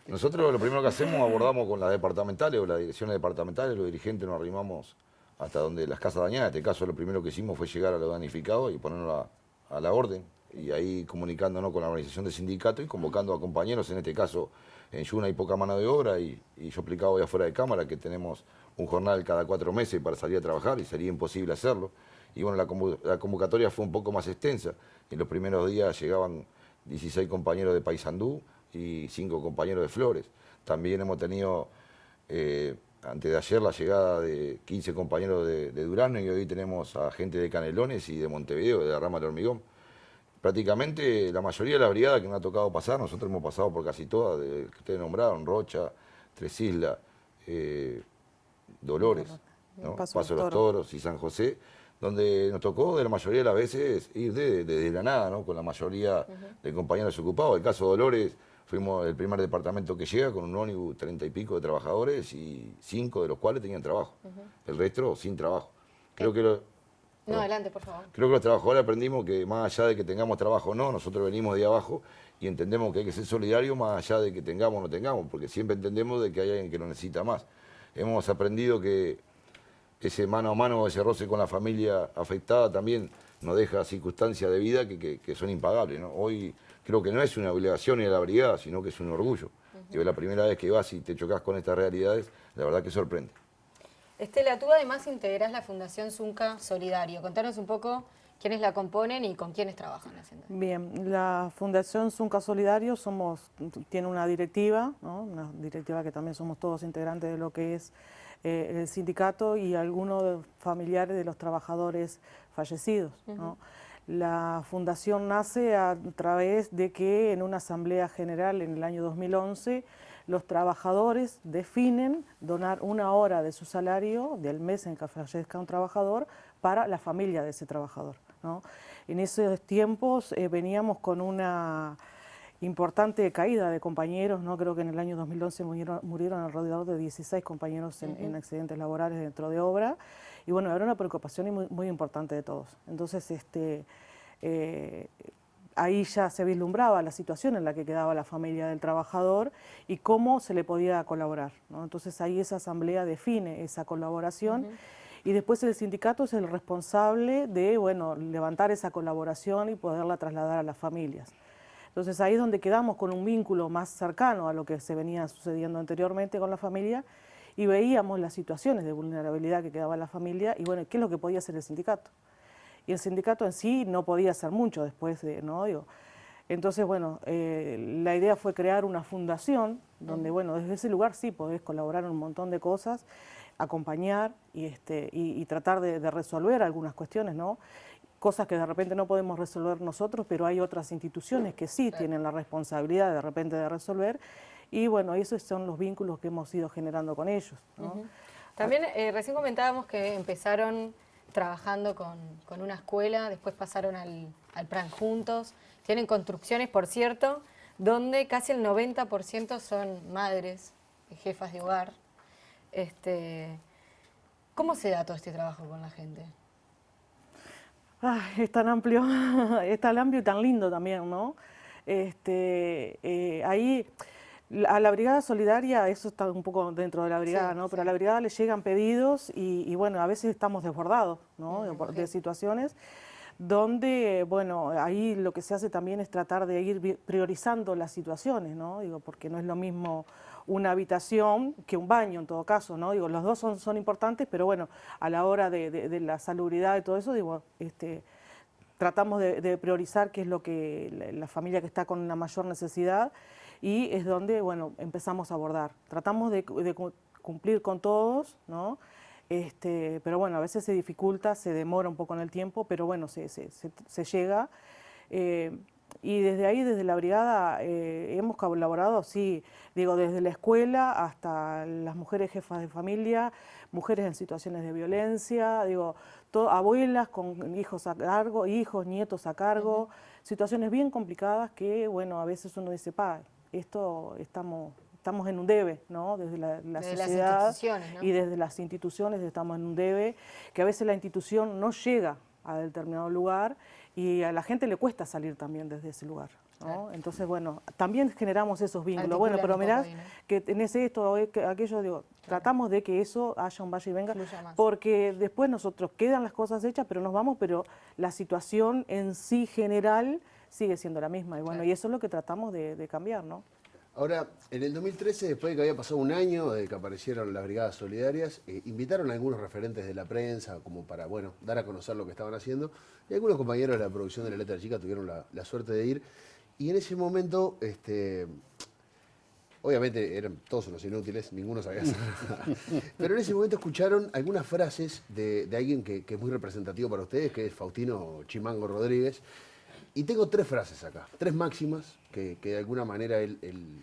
nosotros lo primero que hacemos, abordamos con las departamentales o las direcciones departamentales, los dirigentes nos arrimamos hasta donde las casas dañadas. En este caso, lo primero que hicimos fue llegar a los damnificados y ponernos a la orden. Y ahí comunicándonos con la organización del sindicato y convocando a compañeros, en este caso en Yuna hay poca mano de obra y yo explicaba hoy afuera de cámara que tenemos un jornal cada 4 meses para salir a trabajar y sería imposible hacerlo. Y bueno, la convocatoria fue un poco más extensa. En los primeros días llegaban 16 compañeros de Paysandú y 5 compañeros de Flores. También hemos tenido, antes de ayer, la llegada de 15 compañeros de Durano y hoy tenemos a gente de Canelones y de Montevideo, de la rama del Hormigón. Prácticamente la mayoría de las brigadas que nos ha tocado pasar, nosotros hemos pasado por casi todas, que ustedes nombraron, Rocha, Tres Islas, Dolores, ¿no? Paso de los Toros y San José, donde nos tocó de la mayoría de las veces ir desde la nada, ¿no? Con la mayoría de compañeros ocupados. El caso de Dolores, fuimos el primer departamento que llega con un ómnibus 30 y pico de trabajadores y 5 de los cuales tenían trabajo. El resto sin trabajo. Creo que No, adelante, por favor. Creo que los trabajadores aprendimos que más allá de que tengamos trabajo o no, nosotros venimos de abajo y entendemos que hay que ser solidarios más allá de que tengamos o no tengamos, porque siempre entendemos de que hay alguien que lo necesita más. Hemos aprendido que ese mano a mano, ese roce con la familia afectada también nos deja circunstancias de vida que son impagables, ¿no? Hoy creo que no es una obligación ir a la brigada, sino que es un orgullo. Y la primera vez que vas y te chocas con estas realidades, la verdad que sorprende. Estela, tú además integrás la Fundación Zunca Solidario. Contanos un poco quiénes la componen y con quiénes trabajan. Bien, la Fundación Zunca Solidario tiene una directiva, ¿no? Una directiva que también somos todos integrantes de lo que es el sindicato y algunos familiares de los trabajadores fallecidos, ¿no? La fundación nace a través de que en una asamblea general en el año 2011 los trabajadores definen donar 1 hora de su salario del mes en que fallezca un trabajador para la familia de ese trabajador, ¿no? En esos tiempos veníamos con una importante caída de compañeros, ¿no? Creo que en el año 2011 murieron alrededor de 16 compañeros en accidentes laborales dentro de obra, y bueno, era una preocupación muy, muy importante de todos. Entonces, ahí ya se vislumbraba la situación en la que quedaba la familia del trabajador y cómo se le podía colaborar, ¿no? Entonces ahí esa asamblea define esa colaboración y después el sindicato es el responsable de, bueno, levantar esa colaboración y poderla trasladar a las familias. Entonces ahí es donde quedamos con un vínculo más cercano a lo que se venía sucediendo anteriormente con la familia y veíamos las situaciones de vulnerabilidad que quedaba en la familia y bueno, ¿qué es lo que podía hacer el sindicato? Y el sindicato en sí no podía hacer mucho después de, ¿no? Entonces, bueno, la idea fue crear una fundación donde, bueno, desde ese lugar sí podés colaborar en un montón de cosas. acompañar y tratar de resolver algunas cuestiones, ¿no? Cosas que de repente no podemos resolver nosotros, pero hay otras instituciones que sí tienen la responsabilidad de repente de resolver, y bueno, esos son los vínculos que hemos ido generando con ellos, ¿no? También recién comentábamos que empezaron trabajando con una escuela, después pasaron al plan juntos, tienen construcciones, por cierto, donde casi el 90% son madres, jefas de hogar. ¿Cómo se da todo este trabajo con la gente? Es tan amplio, es tan amplio y tan lindo también, ¿no? Ahí, a la Brigada Solidaria, eso está un poco dentro de la Brigada, ¿no? Pero a la Brigada le llegan pedidos y bueno, a veces estamos desbordados, ¿no? De situaciones donde, bueno, ahí lo que se hace también es tratar de ir priorizando las situaciones, ¿no? Digo, porque no es lo mismo una habitación que un baño en todo caso, ¿no? Digo, los dos son importantes, pero bueno, a la hora de la salubridad y todo eso, digo, tratamos de priorizar qué es lo que la familia que está con una mayor necesidad, y es donde, bueno, empezamos a abordar. Tratamos de cumplir con todos, ¿no? Pero bueno, a veces se dificulta, se demora un poco en el tiempo, pero bueno, se llega. Y desde ahí, desde la Brigada, hemos colaborado, sí, digo, desde la escuela hasta las mujeres jefas de familia, mujeres en situaciones de violencia, digo, abuelas con hijos a cargo, hijos, nietos a cargo, situaciones bien complicadas que, bueno, a veces uno dice, esto estamos en un debe, ¿no? Desde la sociedad las instituciones, ¿no? Y desde las instituciones estamos en un debe, que a veces la institución no llega a determinado lugar y a la gente le cuesta salir también desde ese lugar, ¿no? Claro. Entonces, bueno, también generamos esos vínculos. Bueno, pero mirá que tenés esto, aquello, digo, tratamos de que eso haya un vaya y venga, porque después nosotros quedan las cosas hechas, pero nos vamos, pero la situación en sí general sigue siendo la misma. Y bueno, y eso es lo que tratamos de cambiar, ¿no? Ahora, en el 2013, después de que había pasado un año de que aparecieron las Brigadas Solidarias, invitaron a algunos referentes de la prensa como para, bueno, dar a conocer lo que estaban haciendo, y algunos compañeros de la producción de La Letra Chica tuvieron la suerte de ir, y en ese momento, obviamente eran todos unos inútiles, ninguno sabía hacer nada, pero en ese momento escucharon algunas frases de alguien que es muy representativo para ustedes, que es Faustino Chimango Rodríguez. Y tengo 3 frases acá, 3 máximas que de alguna manera él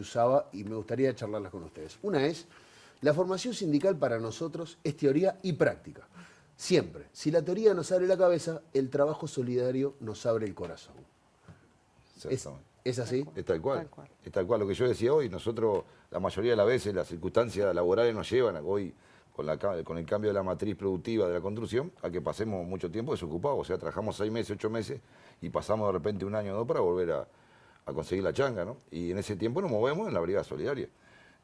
usaba, y me gustaría charlarlas con ustedes. Una es: la formación sindical para nosotros es teoría y práctica. Siempre. Si la teoría nos abre la cabeza, el trabajo solidario nos abre el corazón. ¿Es así? Es tal cual. Es tal cual lo que yo decía hoy. Nosotros, la mayoría de las veces, las circunstancias laborales nos llevan hoy, con el cambio de la matriz productiva de la construcción, a que pasemos mucho tiempo desocupados. O sea, trabajamos 6 meses, 8 meses y pasamos de repente 1 año o 2 para volver a conseguir la changa, ¿no? Y en ese tiempo nos movemos en la Brigada Solidaria.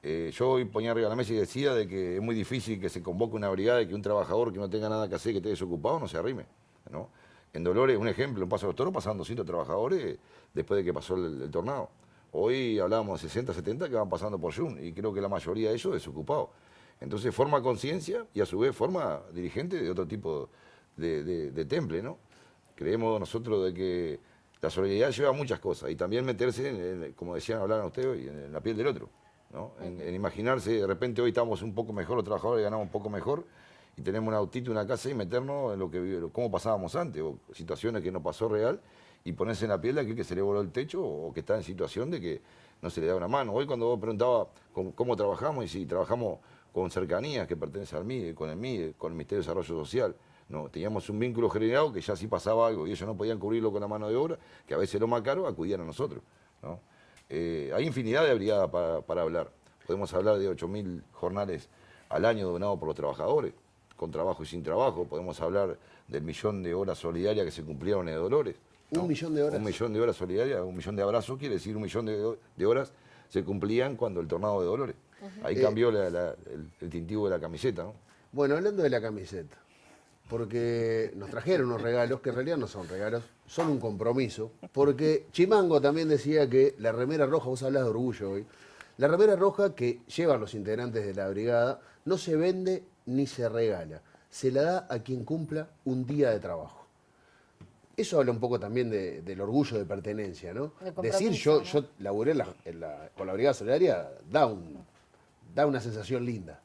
Yo hoy ponía arriba de la mesa y decía de que es muy difícil que se convoque una brigada y que un trabajador que no tenga nada que hacer, que esté desocupado, no se arrime, ¿no? En Dolores, un ejemplo, en Paso de los Toros pasaban 200 trabajadores después de que pasó el tornado. Hoy hablábamos de 60, 70 que van pasando por Jun, y creo que la mayoría de ellos desocupados. Entonces forma conciencia y a su vez forma dirigente de otro tipo de temple, ¿no? Creemos nosotros de que la solidaridad lleva muchas cosas, y también meterse, como decían, hablaban ustedes hoy, en la piel del otro, ¿no? En imaginarse, de repente hoy estamos un poco mejor, los trabajadores ganamos un poco mejor, y tenemos un autito, una casa, y meternos en cómo pasábamos antes, o situaciones que no pasó real, y ponerse en la piel de aquel que se le voló el techo o que está en situación de que no se le da una mano. Hoy cuando vos preguntabas cómo trabajamos, y si trabajamos con cercanías que pertenecen al MIDE, con el MIDE, con el Ministerio de Desarrollo Social, no, teníamos un vínculo generado que ya si pasaba algo y ellos no podían cubrirlo con la mano de obra, que a veces lo más caro, acudían a nosotros, ¿no? Hay infinidad de brigadas para hablar. Podemos hablar de 8.000 jornales al año donados por los trabajadores, con trabajo y sin trabajo. Podemos hablar del 1.000.000 de horas solidarias que se cumplieron en Dolores, ¿no? 1.000.000 de horas. 1.000.000 de horas solidarias, 1.000.000 de abrazos, quiere decir 1.000.000 de horas se cumplían cuando el tornado de Dolores. Ahí cambió el distintivo de la camiseta, ¿no? Bueno, hablando de la camiseta, porque nos trajeron unos regalos que en realidad no son regalos, son un compromiso, porque Chimango también decía que la remera roja, vos hablas de orgullo hoy, la remera roja que llevan los integrantes de la brigada no se vende ni se regala, se la da a quien cumpla un día de trabajo. Eso habla un poco también del orgullo de pertenencia, ¿no? Decir yo laburé con la Brigada Solidaria da una sensación linda.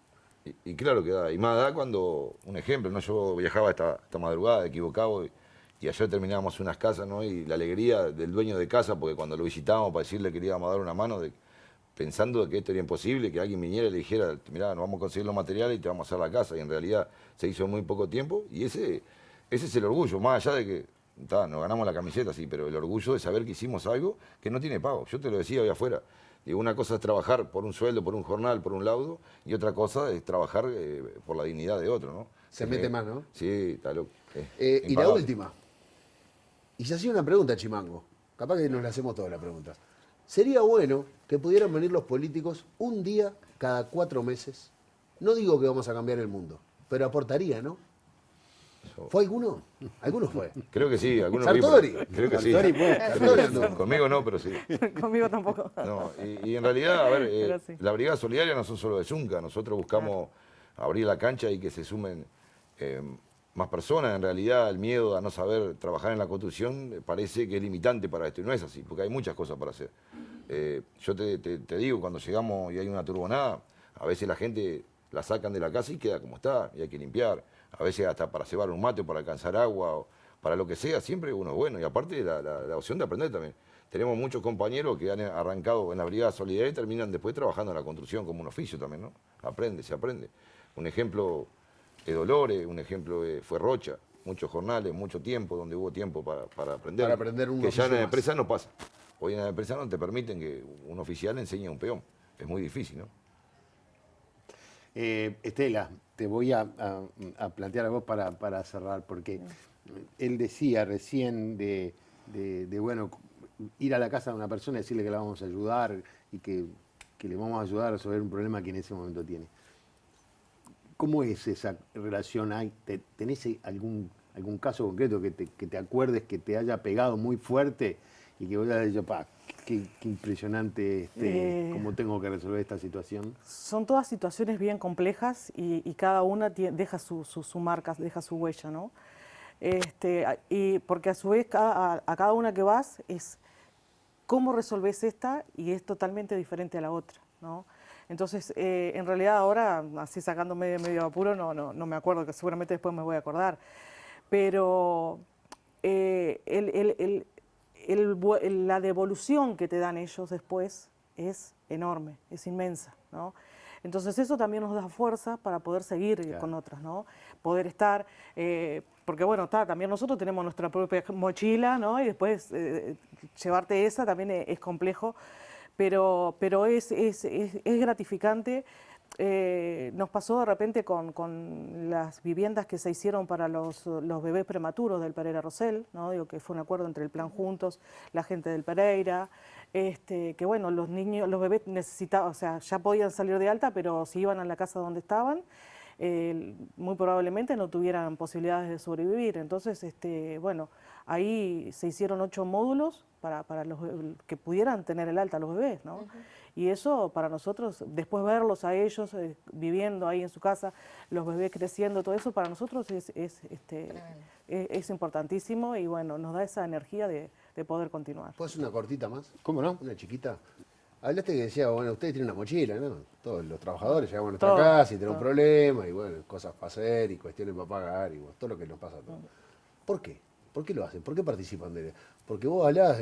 Y claro que da. Y más da cuando, un ejemplo, ¿no? Yo viajaba esta madrugada, equivocado, y ayer terminábamos unas casas, ¿no? Y la alegría del dueño de casa, porque cuando lo visitábamos para decirle que le íbamos a dar una mano, pensando que esto era imposible, que alguien viniera y le dijera, mirá, nos vamos a conseguir los materiales y te vamos a hacer la casa. Y en realidad se hizo en muy poco tiempo. Y ese es el orgullo, más allá de que nos ganamos la camiseta, sí, pero el orgullo de saber que hicimos algo que no tiene pago. Yo te lo decía hoy afuera. Digo, una cosa es trabajar por un sueldo, por un jornal, por un laudo, y otra cosa es trabajar por la dignidad de otro, ¿no? Se mete más, ¿no? Sí, está loco. Y la última. Y se hacía una pregunta, Chimango. Capaz que nos la hacemos todas las preguntas. Sería bueno que pudieran venir los políticos un día cada 4 meses. No digo que vamos a cambiar el mundo, pero aportaría, ¿no? ¿Fue alguno? ¿Alguno fue? Creo que sí. Algunos Sartori. Creo que sí. Conmigo no, pero sí. Conmigo tampoco. No, y en realidad, a ver, Sí. la Brigada Solidaria no son solo de Zunca. Nosotros buscamos abrir la cancha y que se sumen más personas. En realidad, el miedo a no saber trabajar en la construcción parece que es limitante para esto. Y no es así, porque hay muchas cosas para hacer. Yo te digo, cuando llegamos y hay una turbonada, a veces la gente la sacan de la casa y queda como está, y hay que limpiar. A veces hasta para cebar un mate o para alcanzar agua, o para lo que sea, siempre uno es bueno. Y aparte la opción de aprender también. Tenemos muchos compañeros que han arrancado en la Brigada Solidaria y terminan después trabajando en la construcción como un oficio también, ¿no? Se aprende. Un ejemplo es Dolores, un ejemplo fue Rocha. Muchos jornales, mucho tiempo, donde hubo tiempo para aprender. Para aprender un que ya en la oficio empresa no pasa. Hoy en la empresa no te permiten que un oficial enseñe a un peón. Es muy difícil, ¿no? Estela, te voy a plantear a vos para cerrar, porque él decía recién de bueno, ir a la casa de una persona y decirle que la vamos a ayudar y que le vamos a ayudar a resolver un problema que en ese momento tiene. ¿Cómo es esa relación? ¿Tenés algún caso concreto que te acuerdes que te haya pegado muy fuerte y que vos hayas dicho, qué impresionante cómo tengo que resolver esta situación? Son todas situaciones bien complejas y cada una deja su marca, deja su huella, ¿no? Y porque a su vez a cada una que vas es cómo resolvés esta y es totalmente diferente a la otra, ¿no? Entonces, en realidad ahora, así sacándome medio apuro, no me acuerdo, que seguramente después me voy a acordar, pero la devolución que te dan ellos después es enorme, es inmensa, ¿no? Entonces eso también nos da fuerza para poder seguir con otras, ¿no? Poder estar, porque bueno, también nosotros tenemos nuestra propia mochila, ¿no? Y después llevarte esa también es complejo, pero es gratificante. Nos pasó de repente con las viviendas que se hicieron para los bebés prematuros del Pereira Rosell, ¿no? Digo que fue un acuerdo entre el Plan Juntos, la gente del Pereira, que bueno, los bebés necesitaban, o sea, ya podían salir de alta, pero si iban a la casa donde estaban, muy probablemente no tuvieran posibilidades de sobrevivir. Entonces, bueno, ahí se hicieron 8 módulos para los que pudieran tener el alta los bebés, ¿no? Y eso para nosotros, después verlos a ellos viviendo ahí en su casa, los bebés creciendo, todo eso para nosotros es importantísimo y bueno, nos da esa energía de poder continuar. ¿Puedes una cortita más? ¿Cómo no? Una chiquita. Hablaste que decía, bueno, ustedes tienen una mochila, ¿no? Todos los trabajadores llegamos a nuestra casa y tenemos problemas y bueno, cosas para hacer y cuestiones para pagar y bueno, todo lo que nos pasa a todos. ¿Por qué? ¿Por qué lo hacen? ¿Por qué participan de él? Porque vos hablás,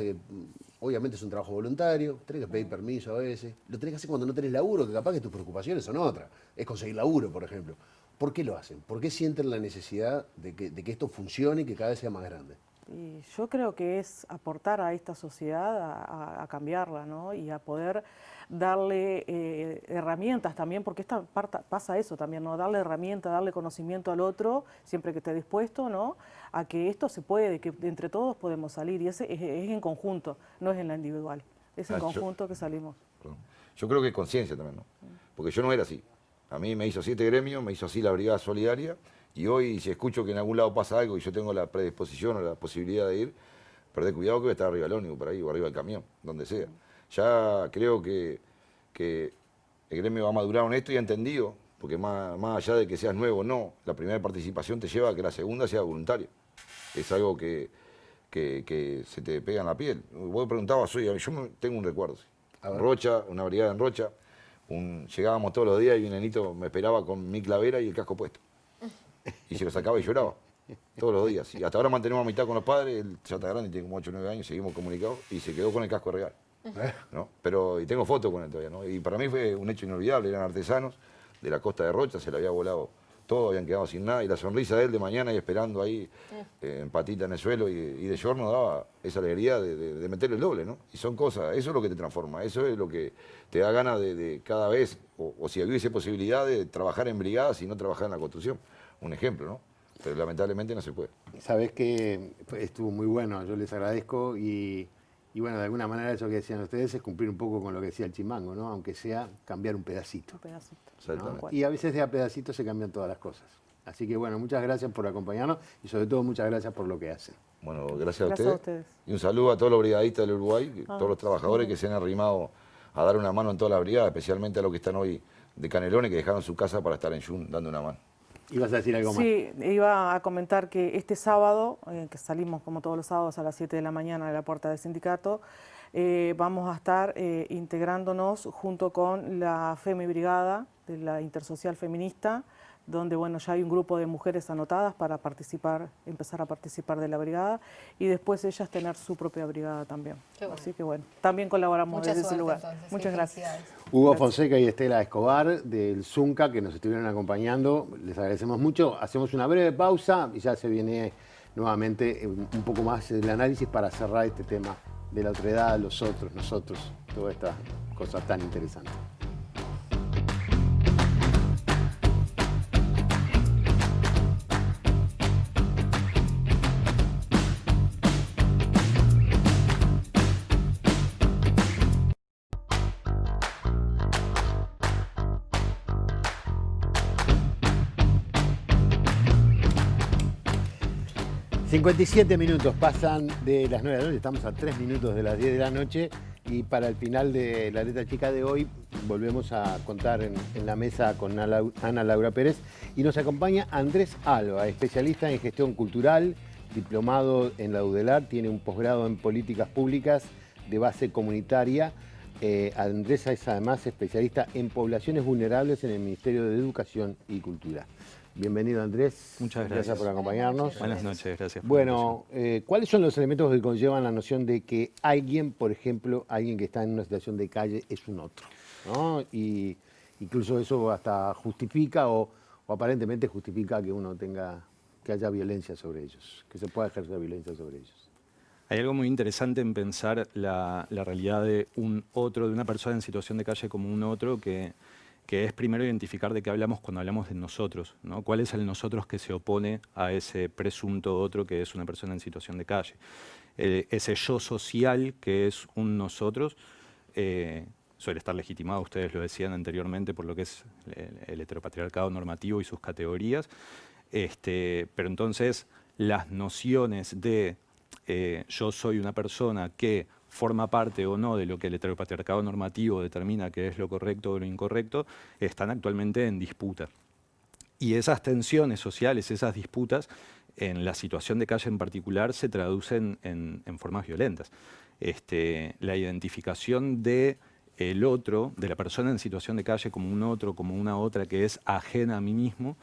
obviamente es un trabajo voluntario, tenés que pedir permiso a veces, lo tenés que hacer cuando no tenés laburo, que capaz que tus preocupaciones son otras, es conseguir laburo, por ejemplo. ¿Por qué lo hacen? ¿Por qué sienten la necesidad de que esto funcione y que cada vez sea más grande? Y yo creo que es aportar a esta sociedad a cambiarla, ¿no? Y a poder darle herramientas también, porque pasa eso también, ¿no? Darle herramientas, darle conocimiento al otro, siempre que esté dispuesto, ¿no? A que esto se puede, que entre todos podemos salir, y es en conjunto, no es en la individual, es en conjunto que salimos. Yo creo que es conciencia también, ¿no? Porque yo no era así. A mí me hizo así este gremio, me hizo así la Brigada Solidaria, y hoy si escucho que en algún lado pasa algo y yo tengo la predisposición o la posibilidad de ir, perdé cuidado que voy a estar arriba del ómnibus por ahí o arriba del camión, donde sea. Ya creo que el gremio va a madurar en esto y ha entendido, porque más allá de que seas nuevo o no, la primera participación te lleva a que la segunda sea voluntaria. Es algo que se te pega en la piel. Vos preguntabas, oye, yo tengo un recuerdo. ¿Sí? Rocha, una brigada en Rocha, Llegábamos todos los días y un nenito me esperaba con mi clavera y el casco puesto. Y se lo sacaba y lloraba. Todos los días. Y hasta ahora mantenemos amistad con los padres. Él ya está grande, tiene como 8 o 9 años, seguimos comunicados y se quedó con el casco de regalo. ¿No? Pero, y tengo fotos con él todavía, ¿no? Y para mí fue un hecho inolvidable. Eran artesanos de la costa de Rocha, se le había volado todo, habían quedado sin nada. Y la sonrisa de él de mañana y esperando ahí en patita en el suelo y de giorno daba esa alegría de meterle el doble, ¿no? Y son cosas, eso es lo que te transforma, eso es lo que te da ganas de cada vez, o si hubiese posibilidad de trabajar en brigadas y no trabajar en la construcción. Un ejemplo, ¿no? Pero lamentablemente no se puede. Sabés que estuvo muy bueno, yo les agradezco y bueno, de alguna manera eso que decían ustedes es cumplir un poco con lo que decía el Chimango, ¿no? Aunque sea cambiar un pedacito. ¿No? Y a veces de a pedacitos se cambian todas las cosas. Así que bueno, muchas gracias por acompañarnos y sobre todo muchas gracias por lo que hacen. Bueno, gracias a ustedes. Y un saludo a todos los brigadistas del Uruguay, todos los trabajadores que se han arrimado a dar una mano en toda la brigada, especialmente a los que están hoy de Canelones, que dejaron su casa para estar en Yun dando una mano. ¿Ibas a decir algo más? Sí, iba a comentar que este sábado, que salimos como todos los sábados a las 7 de la mañana de la puerta del sindicato, vamos a estar integrándonos junto con la FEMI Brigada de la Intersocial Feminista, donde bueno, ya hay un grupo de mujeres anotadas para participar, empezar a participar de la brigada y después ellas tener su propia brigada también. Bueno. Así que bueno, también colaboramos desde ese lugar. Entonces, muchas gracias. Hugo Fonseca y Estela Escobar del Zunca que nos estuvieron acompañando, les agradecemos mucho. Hacemos una breve pausa y ya se viene nuevamente un poco más del análisis para cerrar este tema de la otredad, los otros, nosotros, toda esta cosa tan interesante. ...57 minutos pasan de las 9 de la noche, estamos a 3 minutos de las 10 de la noche y para el final de la letra chica de hoy volvemos a contar en la mesa con Ana Laura Pérez y nos acompaña Andrés Alba, especialista en gestión cultural, diplomado en la UDELAR, tiene un posgrado en políticas públicas de base comunitaria. Andrés es además especialista en poblaciones vulnerables en el Ministerio de Educación y Cultura. Bienvenido, Andrés. Muchas gracias. Gracias por acompañarnos. Buenas noches, gracias. Bueno, ¿cuáles son los elementos que conllevan la noción de que alguien, por ejemplo, alguien que está en una situación de calle es un otro, ¿no? Y incluso eso hasta justifica o aparentemente justifica que uno que haya violencia sobre ellos, que se pueda ejercer violencia sobre ellos. Hay algo muy interesante en pensar la realidad de un otro, de una persona en situación de calle como un otro, que es primero identificar de qué hablamos cuando hablamos de nosotros, ¿no? ¿Cuál es el nosotros que se opone a ese presunto otro que es una persona en situación de calle? Ese yo social que es un nosotros suele estar legitimado, ustedes lo decían anteriormente, por lo que es el heteropatriarcado normativo y sus categorías, pero entonces las nociones de yo soy una persona que forma parte o no de lo que el heteropatriarcado normativo determina que es lo correcto o lo incorrecto, están actualmente en disputa. Y esas tensiones sociales, esas disputas, en la situación de calle en particular, se traducen en formas violentas. La identificación del otro, de la persona en situación de calle como un otro, como una otra que es ajena a mí mismo,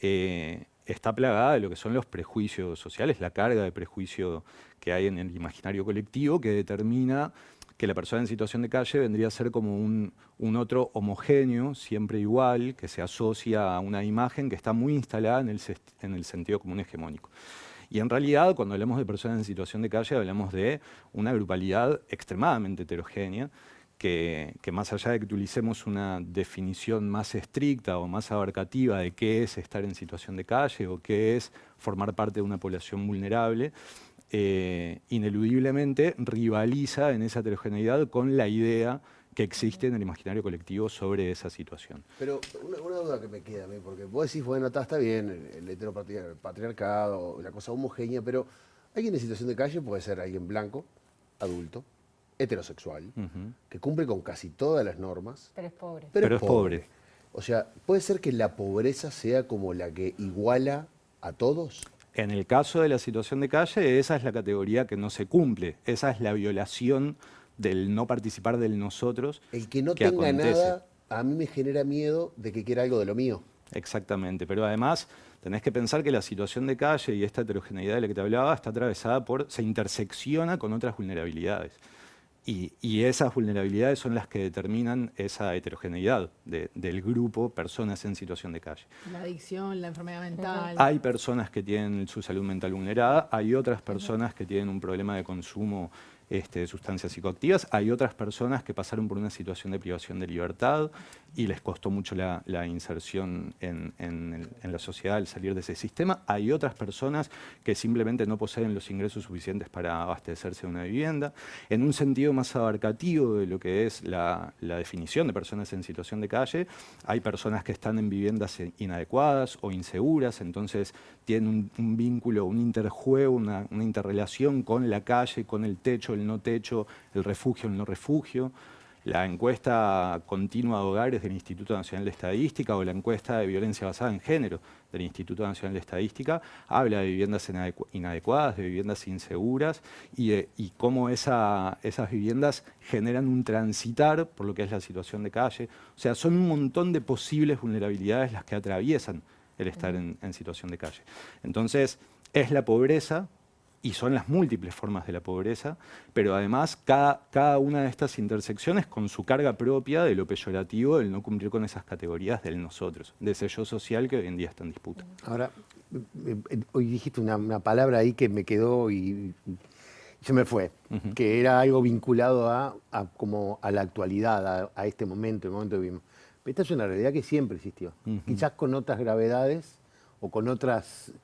está plagada de lo que son los prejuicios sociales, la carga de prejuicio que hay en el imaginario colectivo que determina que la persona en situación de calle vendría a ser como un otro homogéneo, siempre igual, que se asocia a una imagen que está muy instalada en el sentido común hegemónico. Y en realidad, cuando hablamos de personas en situación de calle, hablamos de una grupalidad extremadamente heterogénea, que más allá de que utilicemos una definición más estricta o más abarcativa de qué es estar en situación de calle o qué es formar parte de una población vulnerable, ineludiblemente rivaliza en esa heterogeneidad con la idea que existe en el imaginario colectivo sobre esa situación. Pero una duda que me queda a mí, porque vos decís, bueno, está bien el heteropatriarcado, la cosa homogénea, pero alguien en situación de calle puede ser alguien blanco, adulto, heterosexual, que cumple con casi todas las normas. Pero es pobre. Pero es pobre. O sea, ¿puede ser que la pobreza sea como la que iguala a todos? En el caso de la situación de calle, esa es la categoría que no se cumple. Esa es la violación del no participar del nosotros. El que no que tenga acontece. nada a mí me genera miedo de que quiera algo de lo mío. Exactamente, pero además tenés que pensar que la situación de calle y esta heterogeneidad de la que te hablaba está atravesada se intersecciona con otras vulnerabilidades. Y esas vulnerabilidades son las que determinan esa heterogeneidad del grupo personas en situación de calle. La adicción, la enfermedad mental. Hay personas que tienen su salud mental vulnerada, hay otras personas que tienen un problema de consumo de sustancias psicoactivas, hay otras personas que pasaron por una situación de privación de libertad y les costó mucho la inserción en la sociedad al salir de ese sistema. Hay otras personas que simplemente no poseen los ingresos suficientes para abastecerse de una vivienda. En un sentido más abarcativo de lo que es la definición de personas en situación de calle, hay personas que están en viviendas inadecuadas o inseguras, entonces tienen un vínculo, un interjuego, una interrelación con la calle, con el techo, el no techo, el refugio, el no refugio. La encuesta continua de hogares del Instituto Nacional de Estadística o la encuesta de violencia basada en género del Instituto Nacional de Estadística habla de viviendas inadecuadas, de viviendas inseguras y cómo esas viviendas generan un transitar por lo que es la situación de calle. O sea, son un montón de posibles vulnerabilidades las que atraviesan el estar en situación de calle. Entonces, es la pobreza y son las múltiples formas de la pobreza, pero además cada una de estas intersecciones con su carga propia de lo peyorativo, del no cumplir con esas categorías del nosotros, de ese yo social que hoy en día está en disputa. Ahora, hoy dijiste una palabra ahí que me quedó y se me fue, que era algo vinculado a la actualidad, a este momento, el momento que vivimos. Esta es una realidad que siempre existió, quizás con otras gravedades o con otras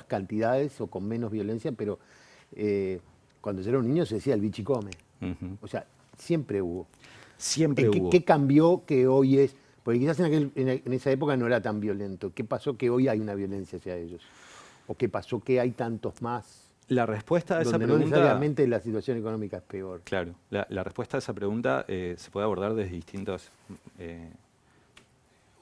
cantidades o con menos violencia, pero cuando yo era un niño se decía el bichi come. O sea, siempre hubo. Siempre hubo. ¿Qué cambió que hoy es? Porque quizás en esa época no era tan violento. ¿Qué pasó que hoy hay una violencia hacia ellos? ¿O qué pasó que hay tantos más? La respuesta a esa pregunta... no necesariamente la situación económica es peor. Claro, la respuesta a esa pregunta se puede abordar desde distintas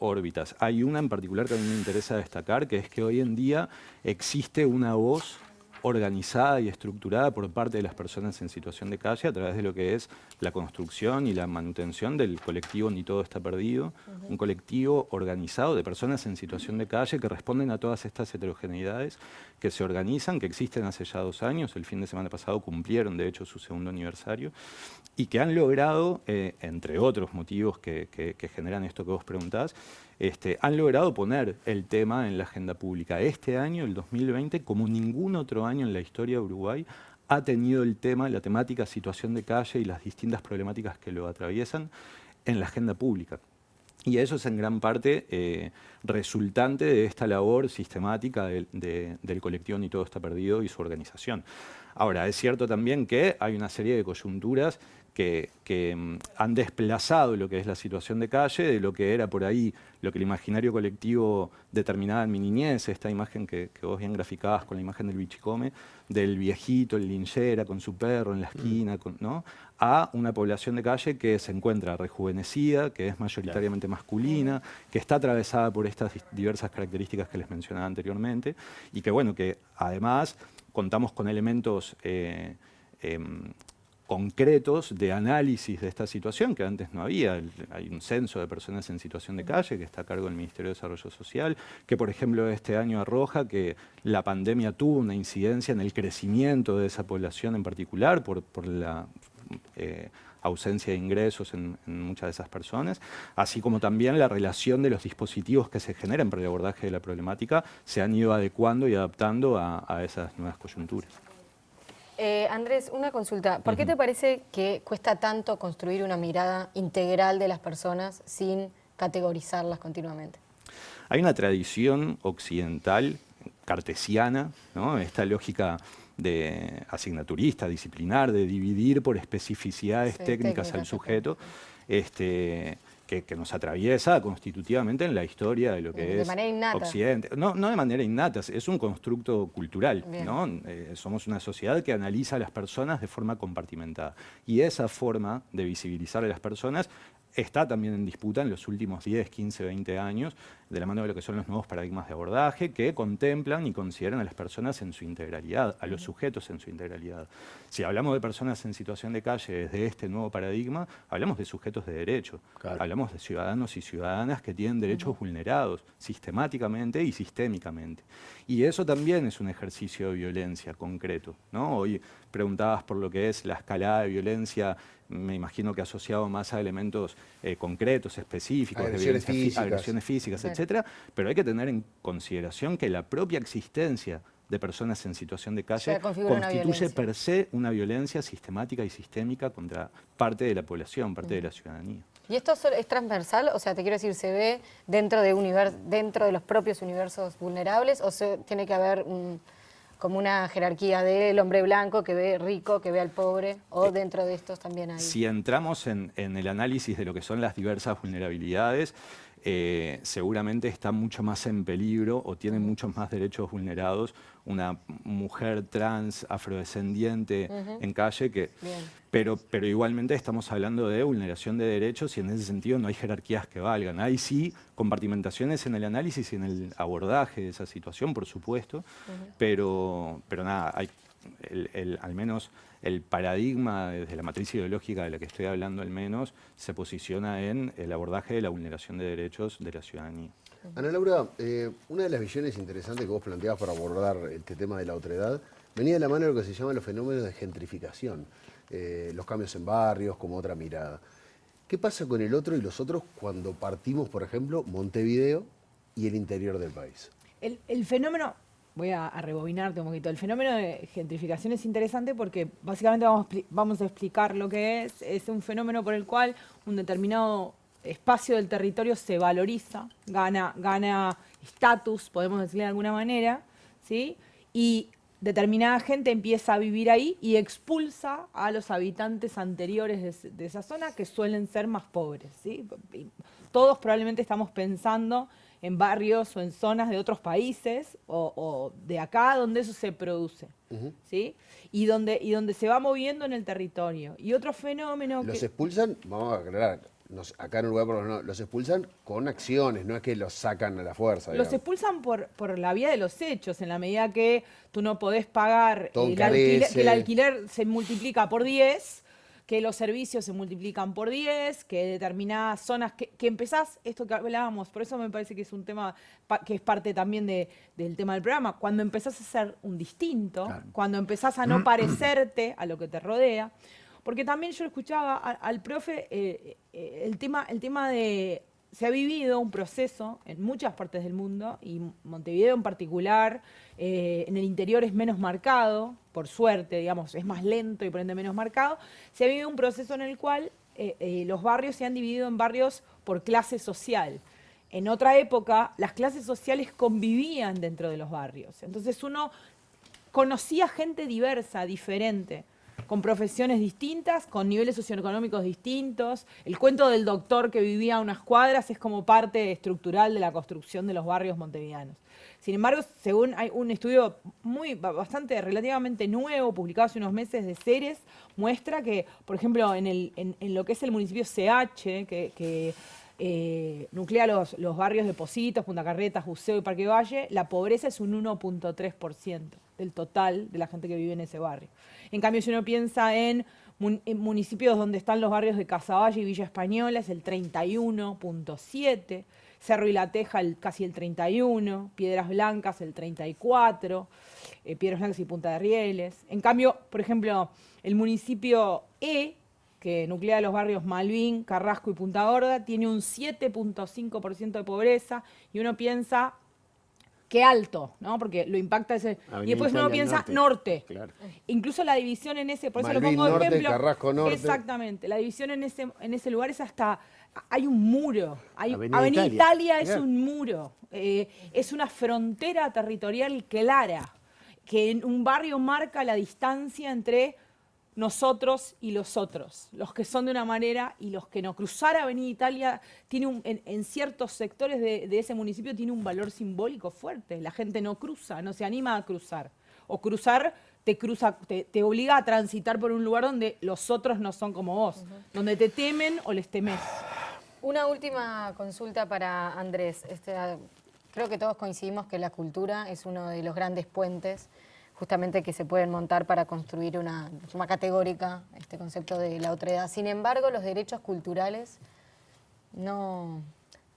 órbitas. Hay una en particular que a mí me interesa destacar, que es que hoy en día existe una voz organizada y estructurada por parte de las personas en situación de calle a través de lo que es la construcción y la manutención del colectivo Ni Todo Está Perdido, un colectivo organizado de personas en situación de calle que responden a todas estas heterogeneidades, que se organizan, que existen hace ya 2 años, el fin de semana pasado cumplieron de hecho su 2.º aniversario, y que han logrado, entre otros motivos que generan esto que vos preguntás, han logrado poner el tema en la agenda pública. Este año, el 2020, como ningún otro año en la historia de Uruguay, ha tenido el tema, la temática situación de calle y las distintas problemáticas que lo atraviesan en la agenda pública. Y eso es en gran parte resultante de esta labor sistemática del colectivo Ni Todo Está Perdido y su organización. Ahora, es cierto también que hay una serie de coyunturas que han desplazado lo que es la situación de calle de lo que era por ahí, lo que el imaginario colectivo determinaba en mi niñez, esta imagen que vos bien graficabas con la imagen del bichicome, del viejito, el linchera con su perro en la esquina, ¿no? A una población de calle que se encuentra rejuvenecida, que es mayoritariamente masculina, que está atravesada por estas diversas características que les mencionaba anteriormente, y que, bueno, que además contamos con elementos concretos de análisis de esta situación que antes no había. Hay un censo de personas en situación de calle que está a cargo del Ministerio de Desarrollo Social, que por ejemplo este año arroja que la pandemia tuvo una incidencia en el crecimiento de esa población en particular por la ausencia de ingresos en muchas de esas personas, así como también la relación de los dispositivos que se generan para el abordaje de la problemática se han ido adecuando y adaptando a esas nuevas coyunturas. Andrés, una consulta. ¿Por qué te parece que cuesta tanto construir una mirada integral de las personas sin categorizarlas continuamente? Hay una tradición occidental, cartesiana, ¿no? Esta lógica de asignaturista, disciplinar, de dividir por especificidades técnicas al sujeto, que nos atraviesa constitutivamente en la historia de lo que es Occidente. No de manera innata, es un constructo cultural, ¿no? Somos una sociedad que analiza a las personas de forma compartimentada. Y esa forma de visibilizar a las personas está también en disputa en los últimos 10, 15, 20 años, de la mano de lo que son los nuevos paradigmas de abordaje que contemplan y consideran a las personas en su integralidad, a los sujetos en su integralidad. Si hablamos de personas en situación de calle desde este nuevo paradigma, hablamos de sujetos de derecho, hablamos hablamos de ciudadanos y ciudadanas que tienen derechos vulnerados sistemáticamente y sistémicamente. Y eso también es un ejercicio de violencia concreto, ¿no? Hoy preguntabas por lo que es la escalada de violencia, me imagino que asociado más a elementos concretos, específicos, agresiones de físicas, agresiones físicas, claro, etcétera, pero hay que tener en consideración que la propia existencia de personas en situación de calle constituye per se una violencia sistemática y sistémica contra parte de la población, parte de la ciudadanía. ¿Y esto es transversal? O sea, te quiero decir, ¿se ve dentro de los propios universos vulnerables o tiene que haber como una jerarquía del hombre blanco que ve rico, que ve al pobre, o dentro de estos también hay? Si entramos en el análisis de lo que son las diversas vulnerabilidades, seguramente está mucho más en peligro o tiene muchos más derechos vulnerados una mujer trans, afrodescendiente en calle que... Pero igualmente estamos hablando de vulneración de derechos y en ese sentido no hay jerarquías que valgan. Hay sí compartimentaciones en el análisis y en el abordaje de esa situación, por supuesto, pero nada, hay al menos el paradigma desde la matriz ideológica de la que estoy hablando al menos se posiciona en el abordaje de la vulneración de derechos de la ciudadanía. Ana Laura, una de las visiones interesantes que vos planteabas para abordar este tema de la otredad venía de la mano de lo que se llaman los fenómenos de gentrificación, los cambios en barrios como otra mirada. ¿Qué pasa con el otro y los otros cuando partimos, por ejemplo, Montevideo y el interior del país? El fenómeno, voy a rebobinarte un poquito, el fenómeno de gentrificación es interesante porque básicamente vamos a explicar lo que es un fenómeno por el cual un determinado espacio del territorio se valoriza, gana estatus, podemos decirle de alguna manera, ¿sí? Y determinada gente empieza a vivir ahí y expulsa a los habitantes anteriores de esa zona que suelen ser más pobres, ¿sí? Todos probablemente estamos pensando en barrios o en zonas de otros países o de acá donde eso se produce, ¿sí? Y donde se va moviendo en el territorio. Y otro fenómeno Los expulsan, vamos a aclarar, acá en Uruguay por lo menos, los expulsan con acciones, no es que los sacan a la fuerza. Los expulsan por la vía de los hechos, en la medida que tú no podés pagar que el alquiler se multiplica por 10, que los servicios se multiplican por 10, que determinadas zonas que empezás, esto que hablábamos, por eso me parece que es un tema que es parte también del tema del programa, cuando empezás a ser un distinto, cuando empezás a no parecerte a lo que te rodea, porque también yo escuchaba al profe el tema de... Se ha vivido un proceso en muchas partes del mundo, y Montevideo en particular, en el interior es menos marcado, por suerte, digamos, es más lento y por ende menos marcado. Se ha vivido un proceso en el cual los barrios se han dividido en barrios por clase social. En otra época, las clases sociales convivían dentro de los barrios. Entonces uno conocía gente diversa, diferente, con profesiones distintas, con niveles socioeconómicos distintos. El cuento del doctor que vivía a unas cuadras es como parte estructural de la construcción de los barrios montevideanos. Sin embargo, según hay un estudio relativamente nuevo, publicado hace unos meses de Ceres, muestra que, por ejemplo, en lo que es el municipio CH, que nuclea los barrios de Positos, Punta Carretas, Buceo y Parque Valle, la pobreza es un 1.3% del total de la gente que vive en ese barrio. En cambio, si uno piensa en municipios donde están los barrios de Casaballe y Villa Española, es el 31.7%, Cerro y La Teja casi el 31%, Piedras Blancas el 34%, Piedras Blancas y Punta de Rieles. En cambio, por ejemplo, el municipio que nuclea los barrios Malvin, Carrasco y Punta Gorda, tiene un 7.5% de pobreza, y uno piensa, qué alto, ¿no? Porque lo impacta ese... Avenida y después uno piensa norte. Claro. Incluso la división en ese... Por eso Malvin lo pongo de norte, ejemplo. Carrasco norte. Exactamente. La división en ese lugar es hasta... Hay un muro. Avenida Italia es Claro. un muro. Es una frontera territorial clara, que en un barrio marca la distancia entre nosotros y los otros, los que son de una manera y los que no. Cruzar Avenida Italia tiene en ciertos sectores de ese municipio tiene un valor simbólico fuerte. La gente no cruza, no se anima a cruzar. O cruzar te obliga a transitar por un lugar donde los otros no son como vos, donde te temen o les temés. Una última consulta para Andrés. Creo que todos coincidimos que la cultura es uno de los grandes puentes justamente que se pueden montar para construir una forma categórica este concepto de la otredad. Sin embargo, los derechos culturales no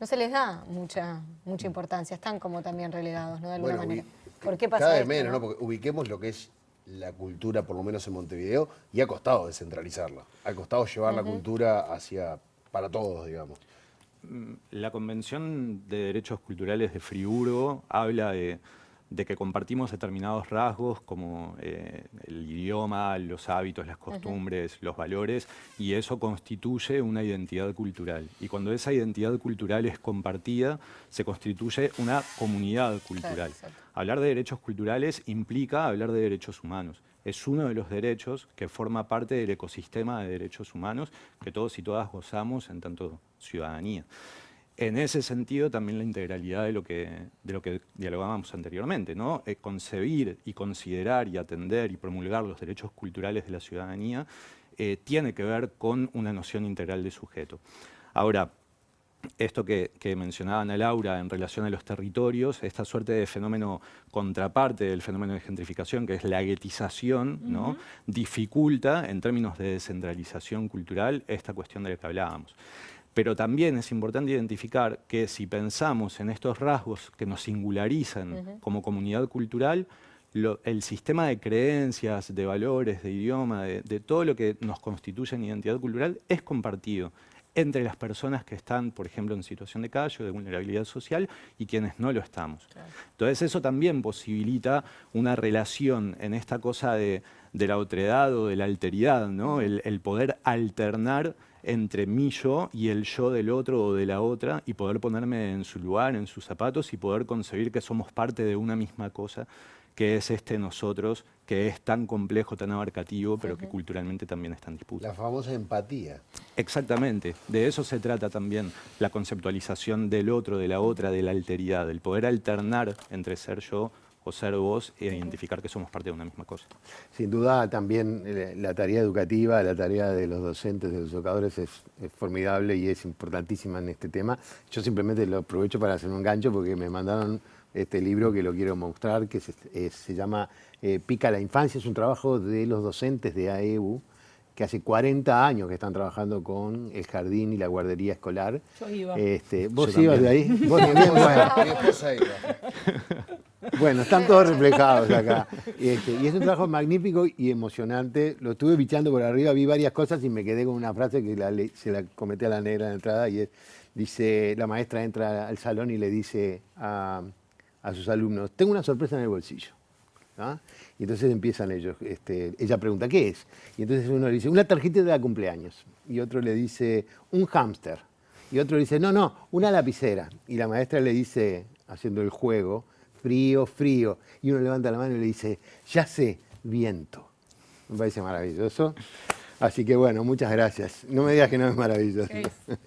se les da mucha importancia, están como también relegados, ¿no? De alguna manera. ¿Por qué pasa cada vez esto, menos, ¿no? Porque ubiquemos lo que es la cultura, por lo menos en Montevideo, y ha costado descentralizarla. Ha costado llevar la cultura para todos, digamos. La Convención de Derechos Culturales de Friburgo habla de que compartimos determinados rasgos como el idioma, los hábitos, las costumbres, los valores, y eso constituye una identidad cultural. Y cuando esa identidad cultural es compartida, se constituye una comunidad cultural. Hablar de derechos culturales implica hablar de derechos humanos. Es uno de los derechos que forma parte del ecosistema de derechos humanos que todos y todas gozamos en tanto ciudadanía. En ese sentido, también la integralidad de lo que dialogábamos anteriormente, ¿no? Concebir y considerar y atender y promulgar los derechos culturales de la ciudadanía tiene que ver con una noción integral de sujeto. Ahora, esto que mencionaba Ana Laura en relación a los territorios, esta suerte de fenómeno contraparte del fenómeno de gentrificación, que es la guetización, ¿no? Dificulta, en términos de descentralización cultural, esta cuestión de la que hablábamos. Pero también es importante identificar que si pensamos en estos rasgos que nos singularizan como comunidad cultural, el sistema de creencias, de valores, de idioma, de todo lo que nos constituye en identidad cultural es compartido entre las personas que están, por ejemplo, en situación de calle o de vulnerabilidad social y quienes no lo estamos. Claro. Entonces eso también posibilita una relación en esta cosa de la otredad o de la alteridad, ¿no? El poder alternar entre mi yo y el yo del otro o de la otra y poder ponerme en su lugar, en sus zapatos y poder concebir que somos parte de una misma cosa, que es este nosotros, que es tan complejo, tan abarcativo, pero que culturalmente también está en disputa. La famosa empatía. Exactamente, de eso se trata también la conceptualización del otro, de la otra, de la alteridad, el poder alternar entre ser yo o ser vos e identificar que somos parte de una misma cosa. Sin duda también la tarea educativa, la tarea de los docentes, de los educadores es formidable y es importantísima en este tema. Yo simplemente lo aprovecho para hacer un gancho porque me mandaron este libro que lo quiero mostrar, que se llama Pica la Infancia. Es un trabajo de los docentes de AEBU, que hace 40 años que están trabajando con el jardín y la guardería escolar. Yo iba. ¿Vos ibas de ahí? ¿Vos también? Bueno. Mi esposa iba. Bueno, están todos reflejados acá. Y es un trabajo magnífico y emocionante. Lo estuve bichando por arriba, vi varias cosas y me quedé con una frase que se la comenté a la negra en la entrada y dice, la maestra entra al salón y le dice a sus alumnos, tengo una sorpresa en el bolsillo. ¿Ah? Y entonces empiezan ellos, ella pregunta, ¿qué es? Y entonces uno le dice, una tarjeta de cumpleaños. Y otro le dice, un hámster. Y otro le dice, no, una lapicera. Y la maestra le dice, haciendo el juego, frío, frío. Y uno levanta la mano y le dice, ya sé, viento. Me parece maravilloso. Así que bueno, muchas gracias. No me digas que no es maravilloso.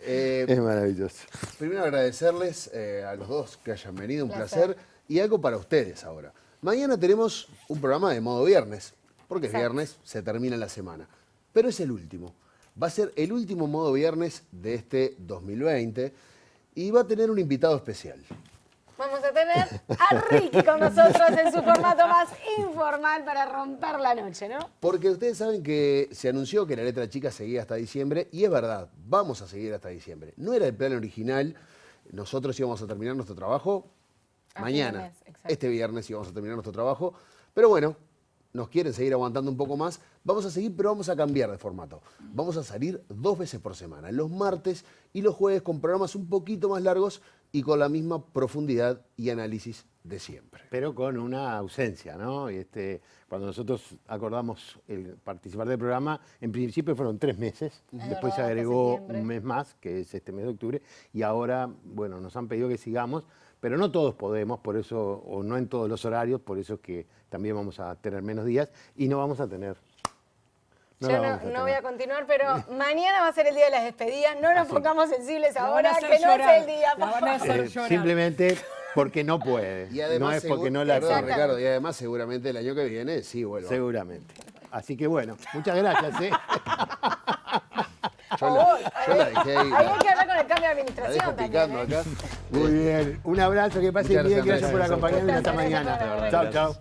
Es maravilloso. Primero agradecerles a los dos que hayan venido, un placer. Y algo para ustedes ahora. Mañana tenemos un programa de modo viernes, porque es viernes, se termina la semana. Pero es el último. Va a ser el último modo viernes de este 2020 y va a tener un invitado especial. Vamos a tener a Ricky con nosotros en su formato más informal para romper la noche, ¿no? Porque ustedes saben que se anunció que la letra chica seguía hasta diciembre, y es verdad, vamos a seguir hasta diciembre. No era el plan original, nosotros íbamos a terminar nuestro trabajo mañana. Este viernes íbamos a terminar nuestro trabajo, pero bueno, nos quieren seguir aguantando un poco más, vamos a seguir, pero vamos a cambiar de formato. Vamos a salir 2 veces por semana, los martes y los jueves, con programas un poquito más largos y con la misma profundidad y análisis de siempre. Pero con una ausencia, ¿no? Cuando nosotros acordamos el participar del programa, en principio fueron 3 meses, después se agregó un mes más, que es este mes de octubre, y ahora, bueno, nos han pedido que sigamos, pero no todos podemos, por eso, o no en todos los horarios, por eso es que también vamos a tener menos días y no vamos a tener. Yo no voy a continuar, pero mañana va a ser el día de las despedidas. No nos pongamos sensibles ahora, que no es el día. Simplemente porque no puede. Y además, no es porque no la perdón, Ricardo, y además seguramente el año que viene sí vuelvo. Seguramente. Así que bueno, muchas gracias. Yo la dejé ahí. Hay que hablar con el cambio de administración también. Acá. Muy bien. Un abrazo, que pasen bien. Gracias por acompañarnos esta mañana. Chao, chao.